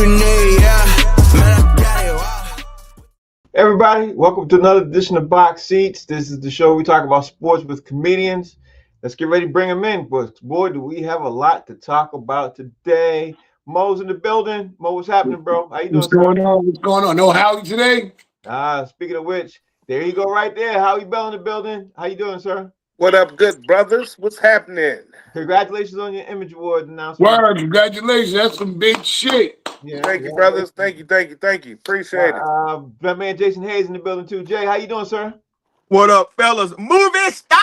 we need, yeah. Man, I got it, wow. Everybody, welcome to another edition of Box Seats. This is the show we talk about sports with comedians. Let's get ready to bring them in. But boy, do we have a lot to talk about today. Mo's in the building. Mo, what's happening, bro? How you doing, What's going on? What's going on? No Howie today? Speaking of which, there you go right there. Howie Bell in the building. How you doing, sir? What up, good brothers? What's happening? Congratulations on your Image Award announcement. Word, congratulations. That's some big shit. Yeah, Thank you, brothers. Thank you. Appreciate it. My man Jason Hayes in the building too. Jay, how you doing, sir? What up, fellas? Movie star!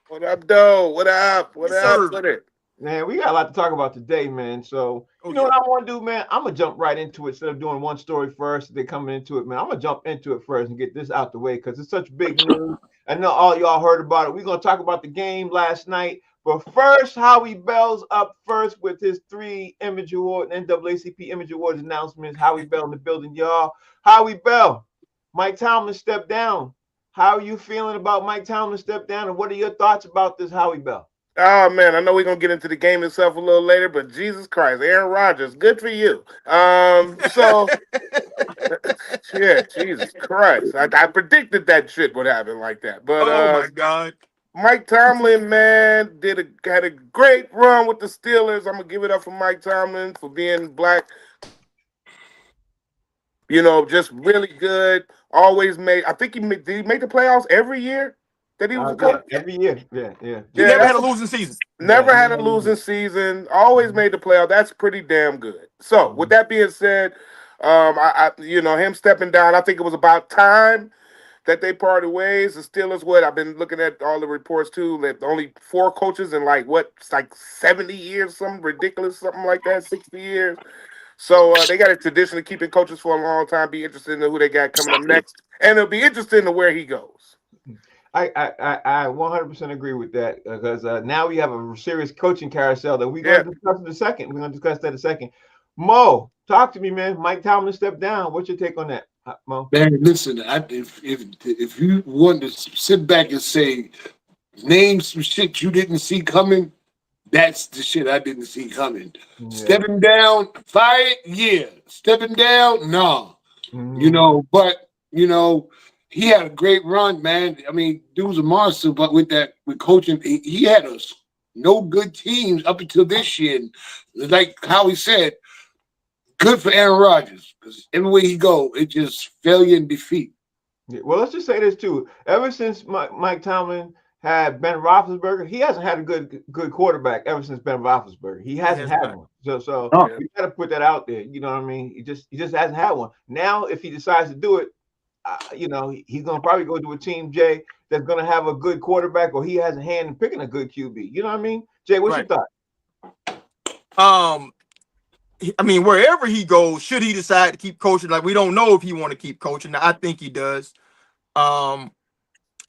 What up, though? What up? What Yes, up sir. with it? Man, we got a lot to talk about today, man. So, you know what I want to do, man? I'm going to jump right into it instead of doing one story first. They're coming into it, man. I'm going to jump into it first and get this out the way because it's such big news. I know all y'all heard about it. We're going to talk about the game last night. But first, Howie Bell's up first with his 3 Image Award, NAACP Image Awards announcements. Howie Bell in the building, y'all. Howie Bell, Mike Tomlin stepped down. How are you feeling about Mike Tomlin stepped down? And what are your thoughts about this, Howie Bell? Oh, man, I know we're going to get into the game itself a little later, but Jesus Christ, Aaron Rodgers, good for you. So, yeah, Jesus Christ. I predicted that shit would happen like that. But, Oh, my God. Mike Tomlin, man, had a great run with the Steelers. I'm going to give it up for Mike Tomlin for being black. You know, just really good. Always made. I think did he make the playoffs every year that he was a coach? Every year. Yeah. He never had a losing season. Never had a losing season. Always made the playoff. That's pretty damn good. So, with that being said, him stepping down, I think it was about time that they parted ways. The Steelers, I've been looking at all the reports too. That only 4 coaches in like 70 years, something ridiculous, something like that, 60 years. So they got a tradition of keeping coaches for a long time. Be interested in who they got coming up next, and it'll be interesting to where he goes. I 100% agree with that because now we have a serious coaching carousel that we're going to discuss in a second. We're going to discuss that in a second. Mo, talk to me, man. Mike Tomlin stepped down. What's your take on that, Mo? Man, listen, if you want to sit back and say, name some shit you didn't see coming, that's the shit I didn't see coming. Yeah. Stepping down, fired, yeah. Stepping down, no. Mm-hmm. But he had a great run, man. I mean, dude was a monster, but with coaching, he had us no good teams up until this year. And like how he said, good for Aaron Rodgers, because everywhere he go, it's just failure and defeat. Yeah, well, let's just say this too. Ever since Mike Tomlin had Ben Roethlisberger, he hasn't had a good quarterback ever since Ben Roethlisberger. He hasn't had one. So you got to put that out there. You know what I mean? He just hasn't had one. Now, if he decides to do it, he's going to probably go to a team, Jay, that's going to have a good quarterback, or he has a hand in picking a good QB. You know what I mean? Jay, what's your thought? I mean, wherever he goes, should he decide to keep coaching? Like, we don't know if he want to keep coaching. Now, I think he does.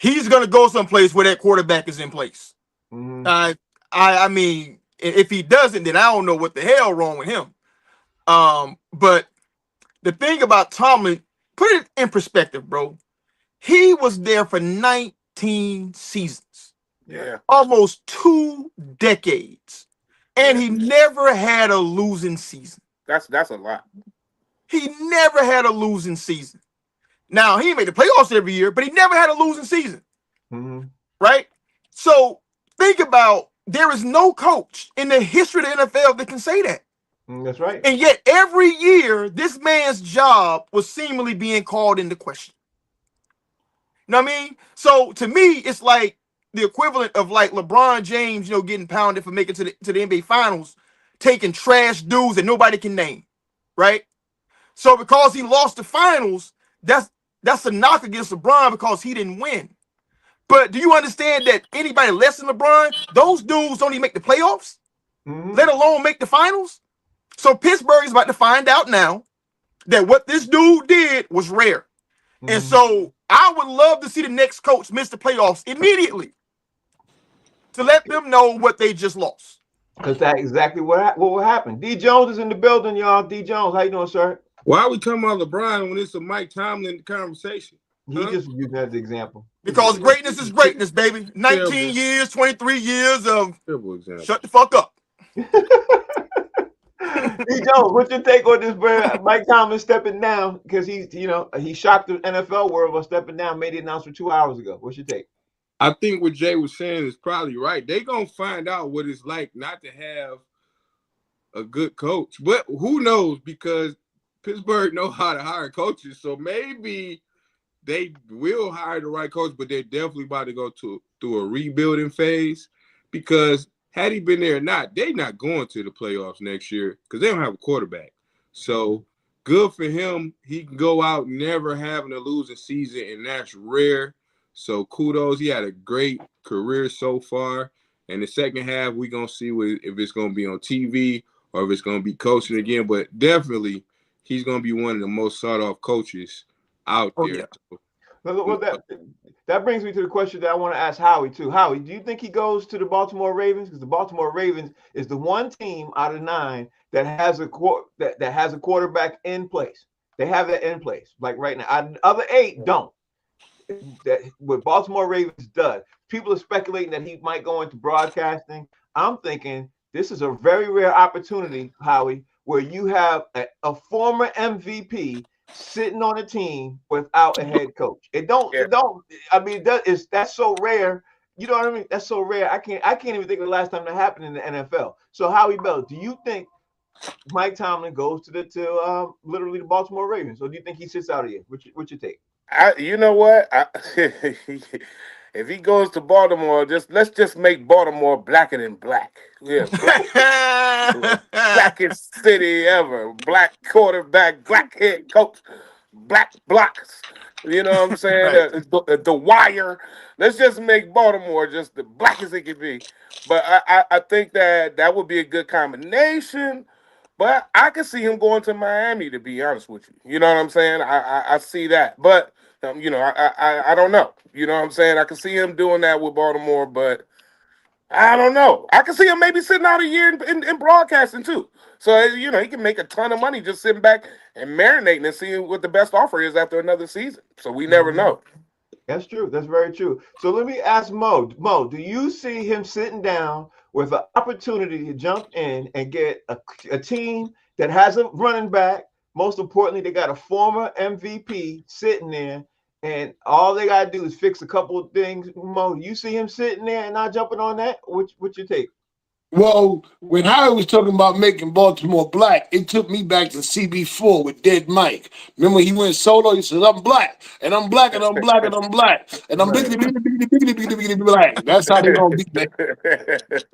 He's going to go someplace where that quarterback is in place. Mm-hmm. I mean, if he doesn't, then I don't know what the hell wrong with him. But the thing about Tomlin, put it in perspective, bro. He was there for 19 seasons. Yeah. Almost 2 decades. And he never had a losing season. That's a lot. He never had a losing season. Now, he made the playoffs every year, but he never had a losing season. Mm-hmm. Right? So think about, there is no coach in the history of the NFL that can say that. That's right. And yet every year, this man's job was seemingly being called into question. You know what I mean? So to me, it's like the equivalent of like LeBron James, getting pounded for making to the NBA Finals, taking trash dudes that nobody can name, right? So because he lost the finals, that's a knock against LeBron because he didn't win. But do you understand that anybody less than LeBron, those dudes don't even make the playoffs, let alone make the finals? So Pittsburgh is about to find out now that what this dude did was rare. And so I would love to see the next coach miss the playoffs immediately to let them know what they just lost. Because that's exactly what will happen. D. Jones is in the building, y'all. D. Jones, how you doing, sir? Why are we talking about LeBron when it's a Mike Tomlin conversation? He just used that as an example. Because greatness is greatness, baby. 19 years, 23 years of shut the fuck up. D. Jones, what's your take on this, bro? Mike Tomlin stepping down because he shocked the NFL world by stepping down, made the announcement 2 hours ago. What's your take? I think what Jay was saying is probably right. They're going to find out what it's like not to have a good coach. But who knows, because Pittsburgh know how to hire coaches. So maybe they will hire the right coach, but they're definitely about to go through a rebuilding phase, because had he been there or not, they're not going to the playoffs next year because they don't have a quarterback. So good for him. He can go out never having a losing season, and that's rare. So kudos. He had a great career so far. And the second half, we're going to see if it's going to be on TV or if it's going to be coaching again. But definitely, he's going to be one of the most sought-off coaches out there. Yeah. Well, that brings me to the question that I want to ask Howie too. Howie, do you think he goes to the Baltimore Ravens? Because the Baltimore Ravens is the one team out of 9 that has a quarterback in place. They have that in place, like right now. The other 8 don't. That what Baltimore Ravens does. People are speculating that he might go into broadcasting. I'm thinking this is a very rare opportunity, Howie, where you have a former MVP sitting on a team without a head coach. That's so rare. You know what I mean? That's so rare. I can't even think of the last time that happened in the NFL. So Howie Bell, do you think Mike Tomlin goes to literally the Baltimore Ravens, or do you think he sits out of here? What's your take? You know what? If he goes to Baltimore, let's just make Baltimore blacker than black. Yeah, blackest city ever. Black quarterback, black head coach, black blocks. You know what I'm saying? Right. The Wire. Let's just make Baltimore just the blackest it can be. But I think that would be a good combination. But I could see him going to Miami, to be honest with you. You know what I'm saying? I see that. But, I don't know. You know what I'm saying? I can see him doing that with Baltimore, but I don't know. I can see him maybe sitting out a year in broadcasting, too. So, he can make a ton of money just sitting back and marinating and seeing what the best offer is after another season. So we never know. That's true. That's very true. So let me ask Mo. Mo, do you see him sitting down with an opportunity to jump in and get a team that has a running back? Most importantly, they got a former MVP sitting there, and all they got to do is fix a couple of things. Mo, do you see him sitting there and not jumping on that? What's your take? Well, when Howard was talking about making Baltimore black, it took me back to CB4 with Dead Mike. Remember, he went solo. He says, "I'm black, and I'm black, and I'm black, and I'm black, and I'm black." That's how they gonna be.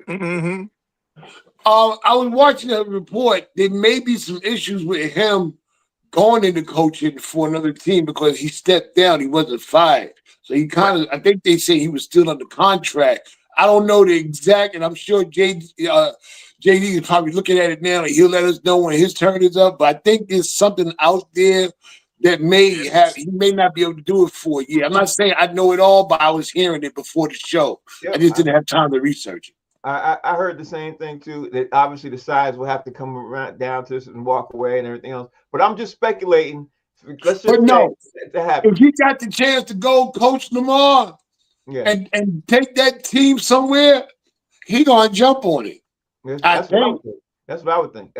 Mm-hmm. I was watching a report. There may be some issues with him going into coaching for another team because he stepped down. He wasn't fired, so he kind of. I think they say he was still under contract. I don't know the exact, and I'm sure JD is probably looking at it now, and he'll let us know when his turn is up. But I think there's something out there that he may not be able to do it for a year. I'm not saying I know it all, but I was hearing it before the show. Yep, I just didn't have time to research it. I heard the same thing too. That obviously the sides will have to come around down to this and walk away and everything else. But I'm just speculating. Let's just if he got the chance to go coach Lamar. Yeah. And take that team somewhere, he gonna jump on it. That's what I would think.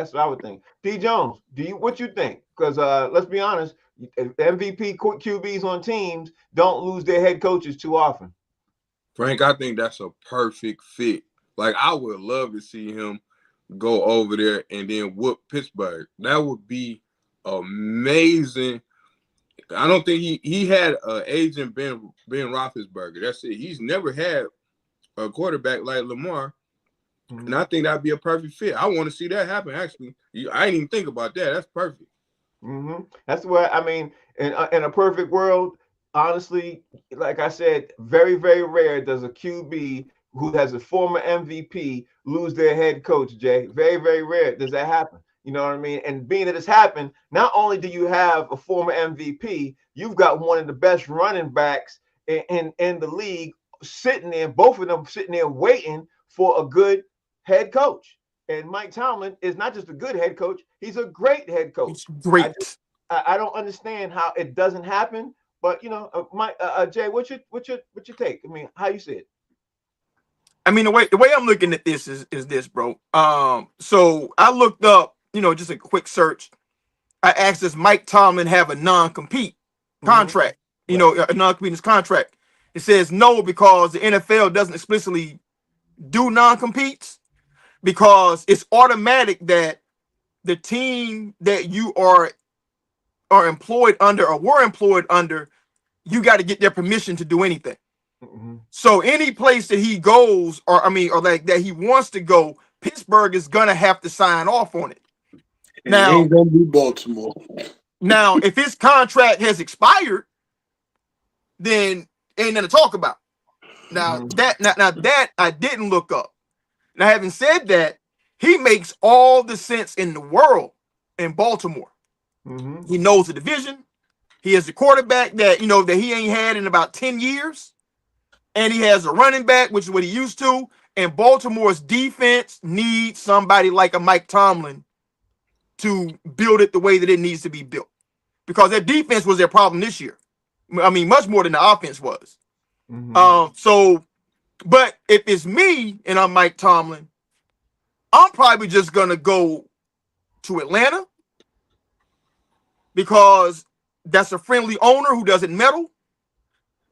D Jones, what you think? Because let's be honest, MVP QBs on teams don't lose their head coaches too often. Frank, I think that's a perfect fit. Like, I would love to see him go over there and then whoop Pittsburgh. That would be amazing. I don't think he had an agent, Ben Roethlisberger. That's it. He's never had a quarterback like Lamar, and I think that'd be a perfect fit. I want to see that happen. Actually, I didn't even think about that. That's perfect. That's what I mean. In a perfect world, honestly, like I said, very, very rare does a QB who has a former MVP lose their head coach. Jay, very, very rare does that happen. You know what I mean? And being that it's happened, not only do you have a former MVP, you've got one of the best running backs in the league sitting there, both of them sitting there waiting for a good head coach. And Mike Tomlin is not just a good head coach, he's a great head coach. He's great. I don't understand how it doesn't happen, but Jay, what's your take? I mean, how you see it? I mean, the way I'm looking at this is this, bro. So I looked up just a quick search. I asked, does Mike Tomlin have a non-compete contract? A non-compete contract. It says no, because the NFL doesn't explicitly do non-competes, because it's automatic that the team that you are employed under or were employed under, you got to get their permission to do anything. So any place that he goes, or like that he wants to go, Pittsburgh is gonna have to sign off on it. And it ain't gonna be Baltimore. Now, if his contract has expired, then ain't nothing to talk about. Now that I didn't look up. Now, having said that, he makes all the sense in the world in Baltimore. He knows the division. He has a quarterback that that he ain't had in about 10 years. And he has a running back, which is what he used to. And Baltimore's defense needs somebody like a Mike Tomlin to build it the way that it needs to be built. Because their defense was their problem this year. I mean, much more than the offense was. But if it's me and I'm Mike Tomlin, I'm probably just going to go to Atlanta, because that's a friendly owner who doesn't meddle.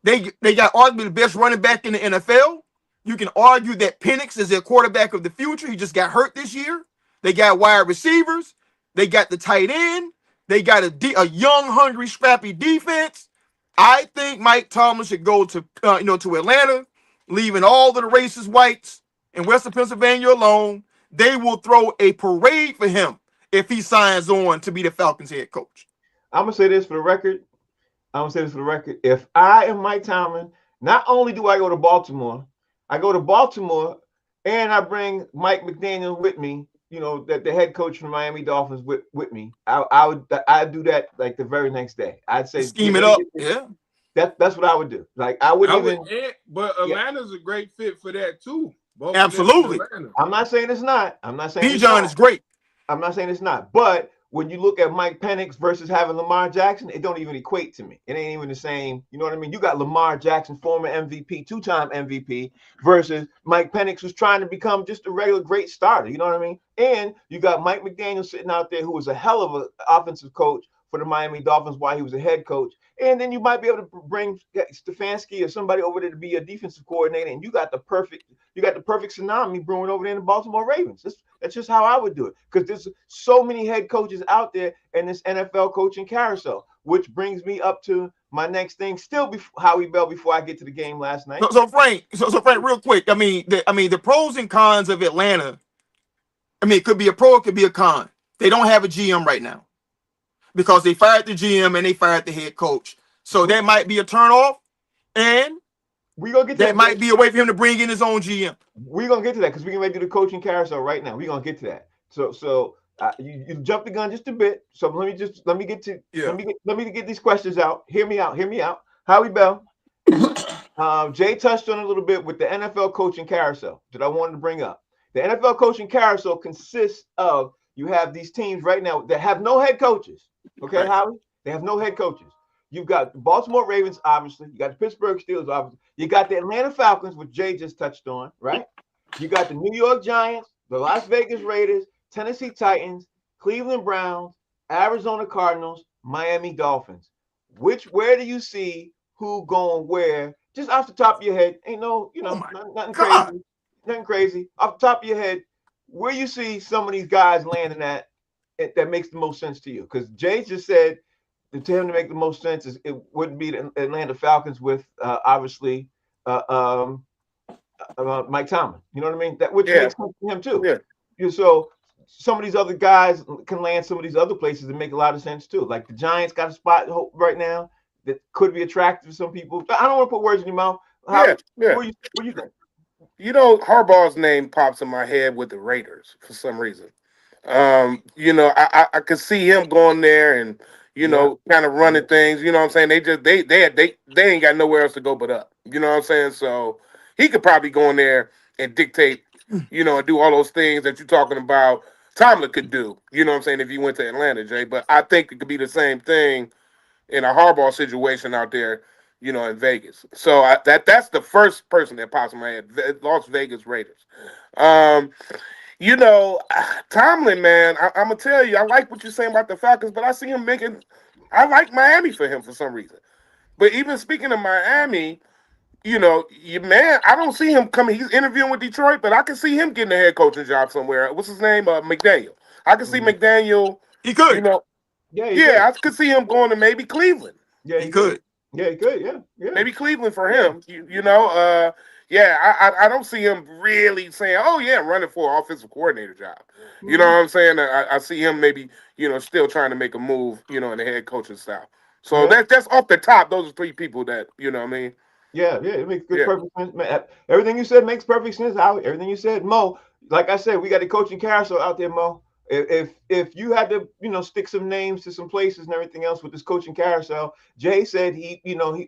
They got arguably the best running back in the NFL. You can argue that Penix is their quarterback of the future. He just got hurt this year. They got wide receivers. They got the tight end. They got a young, hungry, scrappy defense. I think Mike Tomlin should go to to Atlanta, leaving all of the racist whites in Western Pennsylvania alone. They will throw a parade for him if he signs on to be the Falcons head coach. I'm gonna say this for the record. If I am Mike Tomlin, not only do I go to Baltimore, I go to Baltimore and I bring Mike McDaniel with me, that the head coach from the Miami Dolphins with me. I'd do that like the very next day. I'd say scheme it up. Yeah. That's what I would do. Like I wouldn't even. But Atlanta's a great fit for that too. Both Absolutely. I'm not saying it's not. Bijan is great. I'm not saying it's not. But when you look at Mike Penix versus having Lamar Jackson, it don't even equate to me. It ain't even the same. You know what I mean? You got Lamar Jackson, former MVP, 2-time MVP, versus Mike Penix, who's trying to become just a regular great starter. You know what I mean? And you got Mike McDaniel sitting out there, who was a hell of an offensive coach for the Miami Dolphins while he was a head coach. And then you might be able to bring Stefanski or somebody over there to be a defensive coordinator, and you got the perfect tsunami brewing over there in the Baltimore Ravens. That's just how I would do it, because there's so many head coaches out there in this NFL coaching carousel. Which brings me up to my next thing. Still, Howie Bell, before I get to the game last night. So Frank, real quick. The pros and cons of Atlanta. It could be a pro, it could be a con. They don't have a GM right now, because they fired the GM and they fired the head coach. So that might be a turnoff, and we're gonna get to that might be a way for him to bring in his own GM. We're gonna get to that, because we're gonna do the coaching carousel right now. We're gonna get to that. So you jumped the gun just a bit. So let me get these questions out. Hear me out. Howie Bell. Jay touched on a little bit with the NFL coaching carousel that I wanted to bring up. The NFL coaching carousel consists of, you have these teams right now that have no head coaches. Okay, right. Howie? They have no head coaches. You've got the Baltimore Ravens, obviously. You got the Pittsburgh Steelers, obviously. You got the Atlanta Falcons, which Jay just touched on, right? You got the New York Giants, the Las Vegas Raiders, Tennessee Titans, Cleveland Browns, Arizona Cardinals, Miami Dolphins. Where do you see who going where? Just off the top of your head. Ain't no, nothing crazy. Nothing crazy. Off the top of your head, where you see some of these guys landing at that makes the most sense to you? Because Jay just said that to him to make the most sense is it wouldn't be the Atlanta Falcons with obviously Mike Tomlin. You know what I mean? That which makes sense to him too. Yeah. So some of these other guys can land some of these other places that make a lot of sense too. Like the Giants got a spot right now that could be attractive to some people. I don't want to put words in your mouth. What do you think? Harbaugh's name pops in my head with the Raiders for some reason. I could see him going there and kind of running things. You know what I'm saying? They ain't got nowhere else to go but up. You know what I'm saying? So he could probably go in there and dictate, and do all those things that you're talking about. Tomlin could do. You know what I'm saying? If he went to Atlanta, Jay. But I think it could be the same thing in a Harbaugh situation out there, in Vegas. So that's the first person that pops in my head, Las Vegas Raiders. You know, Tomlin, man, I'm gonna tell you, I like what you're saying about the Falcons, but I see him making. I like Miami for him for some reason. But even speaking of Miami, you know, man, I don't see him coming. He's interviewing with Detroit, but I can see him getting a head coaching job somewhere. What's his name? McDaniel. I can see McDaniel. He could. You know, Yeah, I could see him going to maybe Cleveland. yeah, He could. Yeah, he could. Yeah. Maybe Cleveland for him. You know, I don't see him really saying, "Oh yeah, running for an offensive coordinator job." You know what I'm saying? I see him maybe, you know, still trying to make a move, you know, in the head coaching style. So that's off the top. Those are three people that, you know what I mean? Yeah, it makes perfect sense, man. Everything you said makes perfect sense. Everything you said, Mo. Like I said, we got the coaching carousel out there, Mo. If you had to, you know, stick some names to some places and everything else with this coaching carousel, Jay said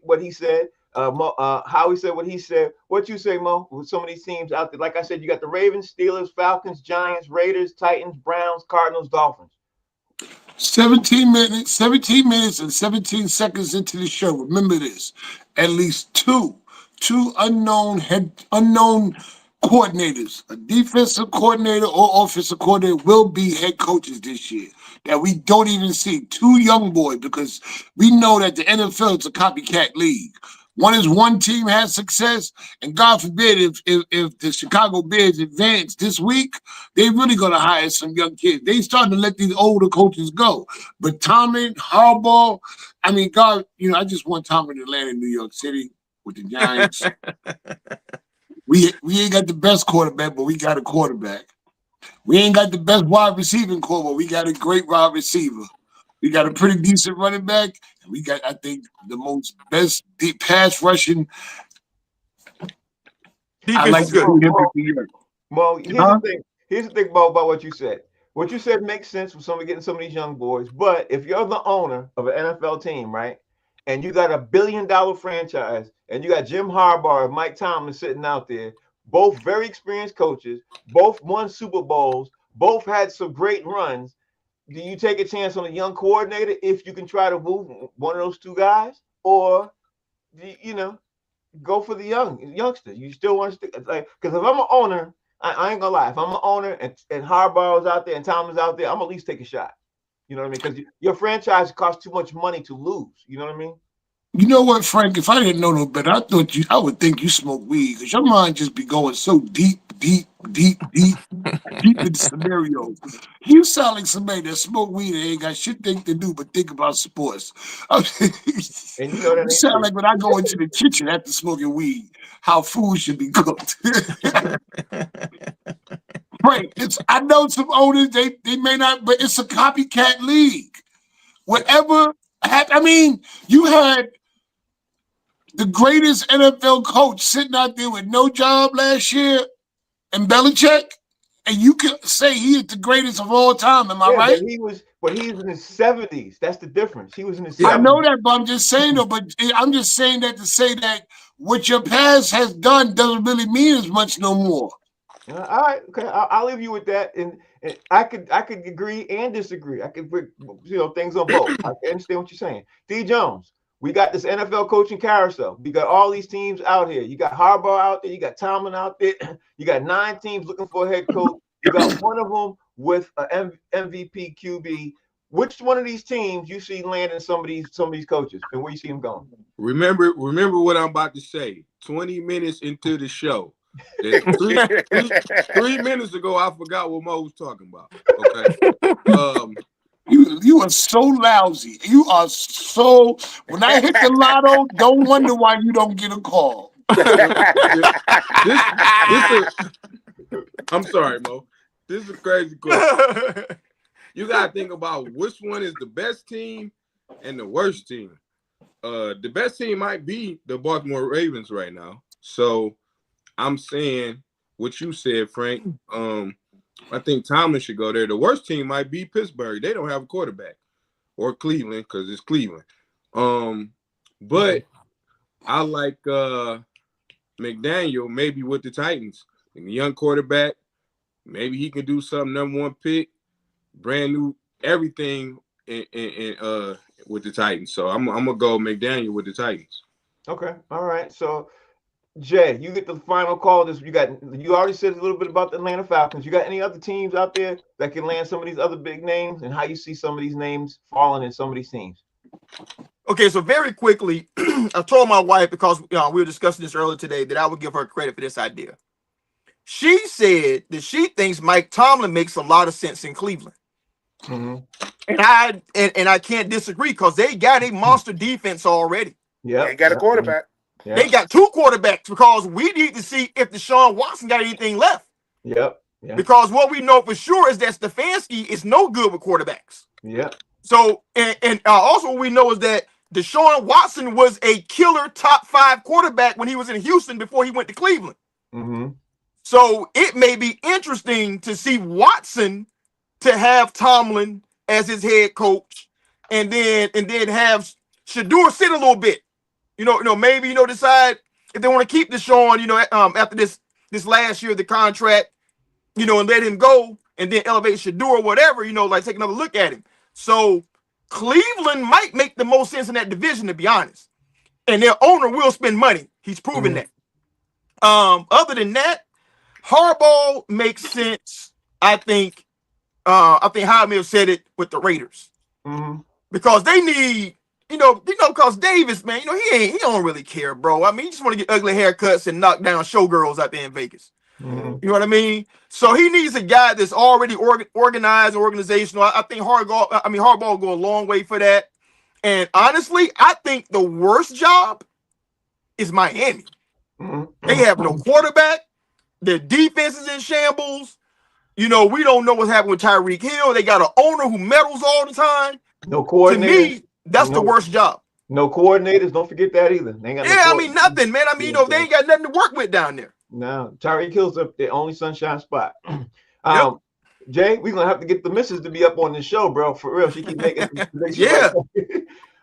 what he said. Howie said what he said. What you say, Mo? With some of these teams out there, like I said, you got the Ravens, Steelers, Falcons, Giants, Raiders, Titans, Browns, Cardinals, Dolphins. 17 minutes and 17 seconds into the show. Remember this. At least two unknown coordinators, a defensive coordinator or offensive coordinator, will be head coaches this year that we don't even see. Two young boys, because we know that the NFL is a copycat league. One team has success, and God forbid if the Chicago Bears advance this week, they're really going to hire some young kids. They starting to let these older coaches go. But Tomlin, Harbaugh, I mean, God, you know, I just want Tomlin to land in New York City with the Giants. We ain't got the best quarterback, but we got a quarterback. We ain't got the best wide receiving core, but we got a great wide receiver. We got a pretty decent running back, and we got, I think, the best deep pass rushing. I like to see him in New York. Well, here's the thing about what you said. What you said makes sense with somebody getting some of these young boys. But if you're the owner of an NFL team, right, and you got $1 billion franchise, and you got Jim Harbaugh and Mike Tomlin sitting out there, both very experienced coaches, both won Super Bowls, both had some great runs. Do you take a chance on a young coordinator if you can try to move one of those two guys, or you know, go for the youngster? You still want to stick, like, because if I'm an owner, I ain't gonna lie. If I'm an owner and Harbaugh's out there and Tomlin's out there, I'm at least take a shot. You know what I mean? Because your franchise costs too much money to lose. You know what I mean? You know what, Frank? If I didn't know no better, I would think you smoke weed, because your mind just be going so deep in scenarios. You sound like somebody that smoke weed and ain't got shit to do but think about sports. And you know that you sound like when I go into the kitchen after smoking weed, how food should be cooked. Right. I know some owners, they may not, but it's a copycat league. Whatever I mean, you had the greatest NFL coach sitting out there with no job last year, and Belichick, and you can say he is the greatest of all time. Am I right? But he was in his 70s. That's the difference. He was in his 70s. I know that, but I'm just saying though. But I'm just saying that to say that what your past has done doesn't really mean as much no more. All right, okay, I'll leave you with that, and I could agree and disagree. I could put, you know, things on both. I understand what you're saying. D. Jones, we got this NFL coaching carousel. We got all these teams out here. You got Harbaugh out there. You got Tomlin out there. You got 9 teams looking for a head coach. You got one of them with an MVP QB. Which one of these teams you see landing some of these coaches, and where you see them going? Remember what I'm about to say. 20 minutes into the show. 3 minutes ago, I forgot what Mo was talking about. Okay. You are so lousy. You are so. When I hit the lotto, don't wonder why you don't get a call. I'm sorry, Mo. This is a crazy question. You gotta think about which one is the best team and the worst team. The best team might be the Baltimore Ravens right now. So I'm saying what you said, Frank. I think Tomlin should go there. The worst team might be Pittsburgh. They don't have a quarterback, or Cleveland, because it's Cleveland. But I like McDaniel maybe with the Titans. And the young quarterback, maybe he can do something. #1 pick, brand new everything with the Titans. So I'm gonna go McDaniel with the Titans. Okay, all right. So Jay, you get the final call. You already said a little bit about the Atlanta Falcons. You got any other teams out there that can land some of these other big names, and how you see some of these names falling in some of these teams? Okay, so very quickly, I told my wife, because we were discussing this earlier today, that I would give her credit for this idea. She said that she thinks Mike Tomlin makes a lot of sense in Cleveland. Mm-hmm. And I can't disagree, because they got a monster defense already. Yeah, They got a quarterback. Yep. They got two quarterbacks, because we need to see if Deshaun Watson got anything left. Yep. Yeah. Because what we know for sure is that Stefanski is no good with quarterbacks. Yep. So, and also what we know is that Deshaun Watson was a killer top 5 quarterback when he was in Houston before he went to Cleveland. Mm-hmm. So it may be interesting to see Watson to have Tomlin as his head coach, and then have Shador sit a little bit. Maybe decide if they want to keep Deshaun, after this last year of the contract, and let him go, and then elevate Shador or whatever, like take another look at him. So Cleveland might make the most sense in that division, to be honest. And their owner will spend money. He's proven that. Other than that, Harbaugh makes sense. I think Jaime may have said it with the Raiders. Mm-hmm. Because they need, because Davis, man, he don't really care, bro. I mean, he just want to get ugly haircuts and knock down showgirls out there in Vegas. Mm-hmm. You know what I mean? So he needs a guy that's already organized and organizational. I think Harbaugh will go a long way for that. And honestly, I think the worst job is Miami. Mm-hmm. They have no quarterback. Their defense is in shambles. We don't know what's happening with Tyreek Hill. They got an owner who meddles all the time. No coordinators. To me, that's the worst job. No coordinators. Don't forget that either. They ain't got nothing, man. They ain't got nothing to work with down there. No, Tyreek Hill's the only sunshine spot. Jay, we're gonna have to get the missus to be up on the show, bro. For real, she keep making Yeah. All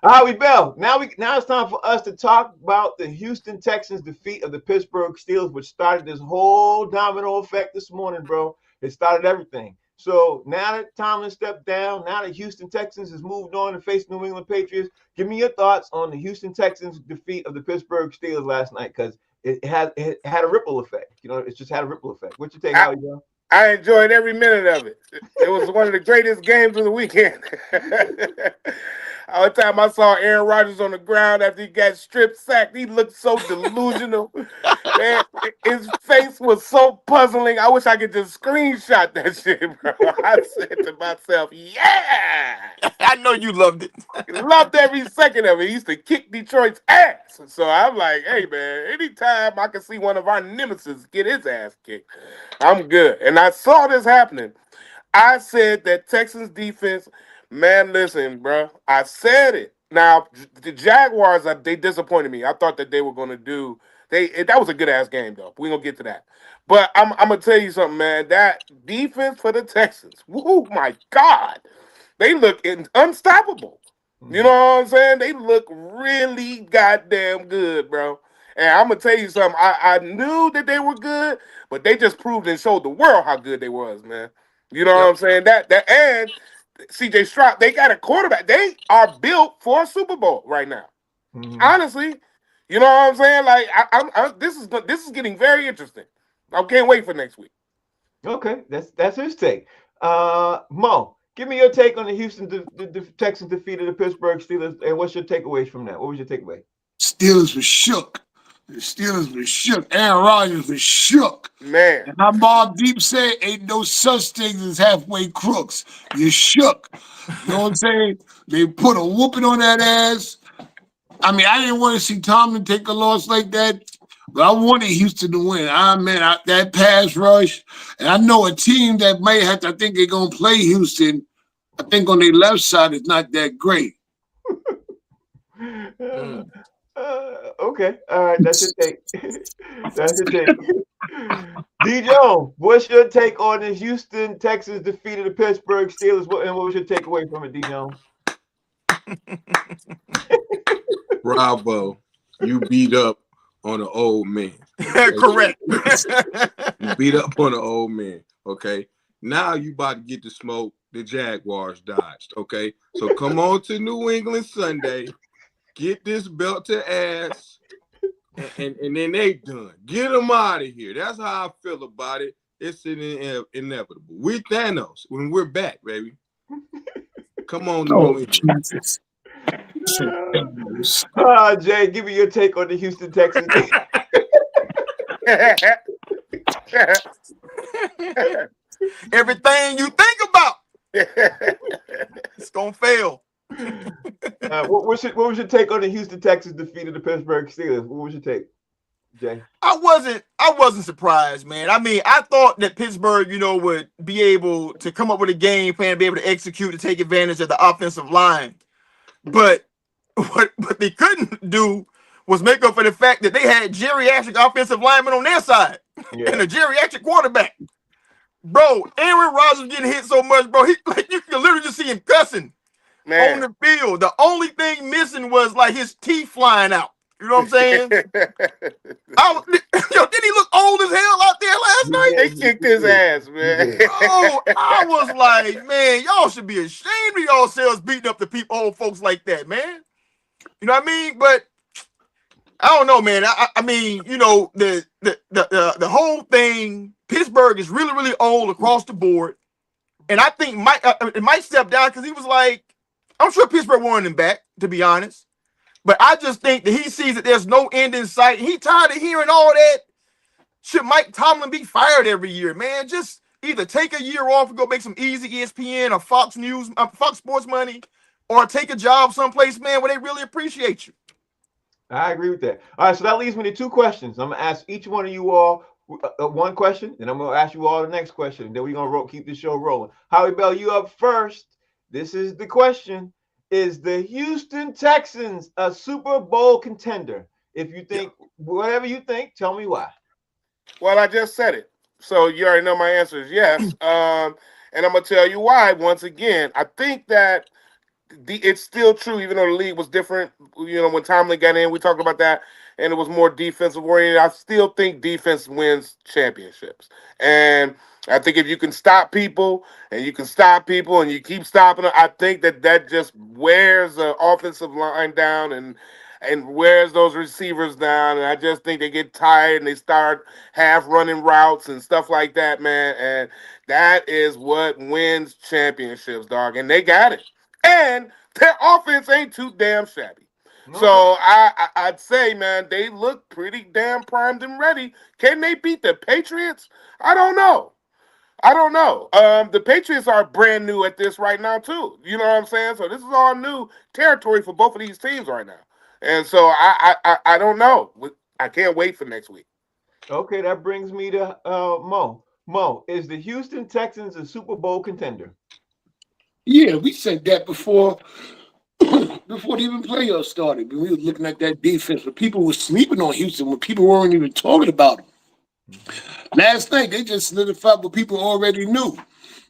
right, we bell. Now it's time for us to talk about the Houston Texans' defeat of the Pittsburgh Steelers, which started this whole domino effect this morning, bro. It started everything. So now that Tomlin stepped down, now that Houston Texans has moved on to face New England Patriots, give me your thoughts on the Houston Texans' defeat of the Pittsburgh Steelers last night, because it had a ripple effect. It's just had a ripple effect. What's your take, Howie, bro? I enjoyed every minute of it. It was one of the greatest games of the weekend. All the time I saw Aaron Rodgers on the ground after he got strip sacked, he looked so delusional. Man, his face was so puzzling. I wish I could just screenshot that shit, bro. I said to myself, yeah! I know you loved it. Loved every second of it. He used to kick Detroit's ass. So I'm like, hey, man, anytime I can see one of our nemesis get his ass kicked, I'm good. And I saw this happening. I said that Texans defense, man, listen, bro. I said it. Now, the Jaguars, they disappointed me. I thought that they were going to do – that was a good-ass game, though. We're going to get to that. But I'm going to tell you something, man. That defense for the Texans, oh, my God. They look unstoppable. You know what I'm saying? They look really goddamn good, bro. And I'm going to tell you something. I knew that they were good, but they just proved and showed the world how good they was, man. You know what I'm saying? That and CJ Stroud, they got a quarterback. They are built for a Super Bowl right now. Mm-hmm. Honestly, you know what I'm saying? Like, this is getting very interesting. I can't wait for next week. Okay, that's his take. Mo, give me your take on the Houston the Texans defeat of the Pittsburgh Steelers, and what's your takeaways from that? What was your takeaway? Steelers was shook. The Steelers was shook. Aaron Rodgers was shook. Man. And my Bob Deep said, ain't no such thing as halfway crooks. You shook. You know what I'm saying? They put a whooping on that ass. I mean, I didn't want to see Tomlin take a loss like that, but I wanted Houston to win. That pass rush. And I know a team that might have to, I think they're going to play Houston, I think on their left side is not that great. Okay. All right. That's your take. That's your take. D. Jones, what's your take on the Houston Texans defeat of the Pittsburgh Steelers? And what was your takeaway from it, D. Jones? Bravo. You beat up on an old man. Correct. You beat up on an old man. Okay. Now you about to get the smoke the Jaguars dodged. Okay. So come on to New England Sunday. Get this belt to ass and then they done. Get them out of here. That's how I feel about it. It's inevitable. We Thanos when we're back, baby. Come on, Jesus. Jay, give me your take on the Houston Texans. Everything you think about, it's gonna fail. What was your take on the Houston Texans defeat of the Pittsburgh Steelers? What was your take, Jay? I wasn't surprised, man. I mean, I thought that Pittsburgh, would be able to come up with a game plan, be able to execute, to take advantage of the offensive line. But what they couldn't do was make up for the fact that they had geriatric offensive linemen on their side and a geriatric quarterback. Bro, Aaron Rodgers getting hit so much, bro. You can literally just see him cussing on the field. The only thing missing was like his teeth flying out. You know what I'm saying? Did he look old as hell out there last night? They kicked his ass, man. Oh, I was like, man, y'all should be ashamed of yourselves beating up the old folks like that, man. You know what I mean? But I don't know, man. I mean, the whole thing. Pittsburgh is really, really old across the board, and I think it might step down because he was like, I'm sure Pittsburgh wanted him back, to be honest. But I just think that he sees that there's no end in sight. He tired of hearing all that. Should Mike Tomlin be fired every year, man? Just either take a year off and go make some easy ESPN or Fox News, Fox Sports money, or take a job someplace, man, where they really appreciate you. I agree with that. All right, so that leaves me to two questions. I'm gonna ask each one of you all one question, and I'm gonna ask you all the next question, and then we're gonna keep the show rolling. Howie Bell, you up first. This is the question: is the Houston Texans a Super Bowl contender? If you think whatever you think, tell me why. Well, I just said it, so you already know my answer is yes. And I'm gonna tell you why. Once again, I think that it's still true, even though the league was different. When Tomlin got in, we talked about that, and it was more defensive oriented. I still think defense wins championships, and I think if you can stop people and you keep stopping them, I think that just wears the offensive line down and wears those receivers down. And I just think they get tired and they start half running routes and stuff like that, man. And that is what wins championships, dog. And they got it. And their offense ain't too damn shabby. No. So I'd say, man, they look pretty damn primed and ready. Can they beat the Patriots? I don't know. The Patriots are brand new at this right now, too. You know what I'm saying? So this is all new territory for both of these teams right now. And so I don't know. I can't wait for next week. Okay, that brings me to Mo. Mo, is the Houston Texans a Super Bowl contender? Yeah, we said that before the even playoffs started. We were looking at that defense, but people were sleeping on Houston when people weren't even talking about them. Last night, they just solidified what people already knew,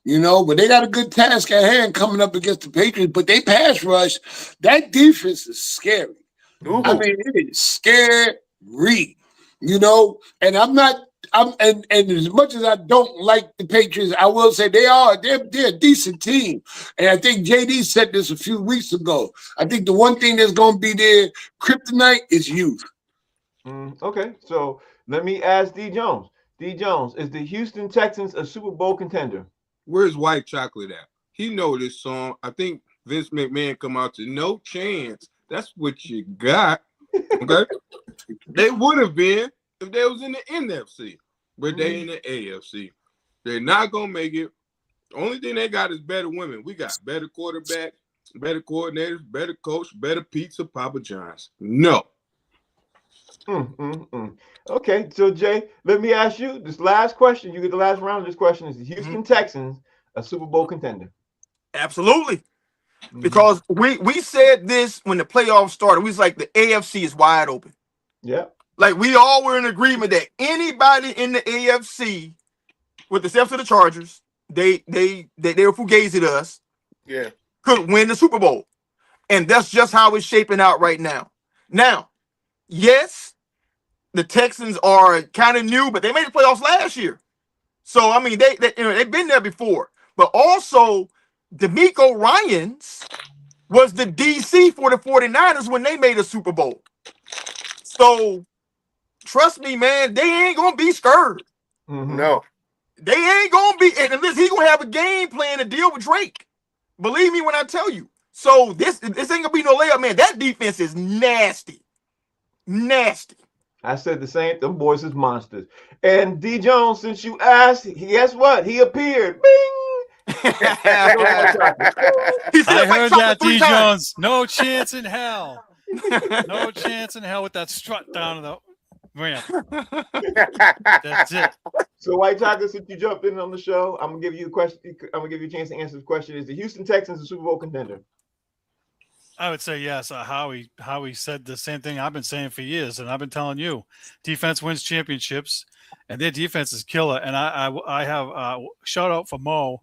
but they got a good task at hand coming up against the Patriots, but they pass rush, that defense is scary. Ooh. I mean, it is scary, and and as much as I don't like the Patriots, I will say they're a decent team. And I think JD said this a few weeks ago. I think the one thing that's going to be their kryptonite is youth. Okay, so let me ask D. Jones. D. Jones, is the Houston Texans a Super Bowl contender? Where's White Chocolate at? He know this song. I think Vince McMahon come out to No Chance. That's what you got. Okay? They would have been if they was in the NFC, but they in the AFC. They're not going to make it. The only thing they got is better women. We got better quarterbacks, better coordinators, better coach, better pizza, Papa John's. No. Okay, so Jay, let me ask you this last question. You get the last round of this question. Is the Houston Texans a Super Bowl contender? Absolutely. Because we said this when the playoffs started. We was like, the AFC is wide open. Yeah. Like, we all were in agreement that anybody in the AFC, with the exception of the Chargers, they were fugazi to us. Yeah. Could win the Super Bowl. And that's just how it's shaping out right now. Now, yes, the Texans are kind of new, but they made the playoffs last year. So, I mean, they've been there before. But also, DeMeco Ryans was the DC for the 49ers when they made a Super Bowl. So, trust me, man, they ain't gonna be scared. Mhm. No. They ain't gonna be, and unless he gonna have a game plan to deal with Drake. Believe me when I tell you. So this ain't gonna be no layup, man. That defense is nasty. Nasty. I said the same. Them boys is monsters. And D Jones, since you asked, guess what? He appeared. Bing. He said I white heard chocolate that, 3 D. times. Jones. No chance in hell. No chance in hell with that strut down the ramp. That's it. So White Chocolate, since you jumped in on the show, I'm gonna give you a question. I'm gonna give you a chance to answer the question. Is the Houston Texans a Super Bowl contender? I would say yes. Howie said the same thing I've been saying for years, and I've been telling you, defense wins championships, and their defense is killer. And I have a shout out for Mo,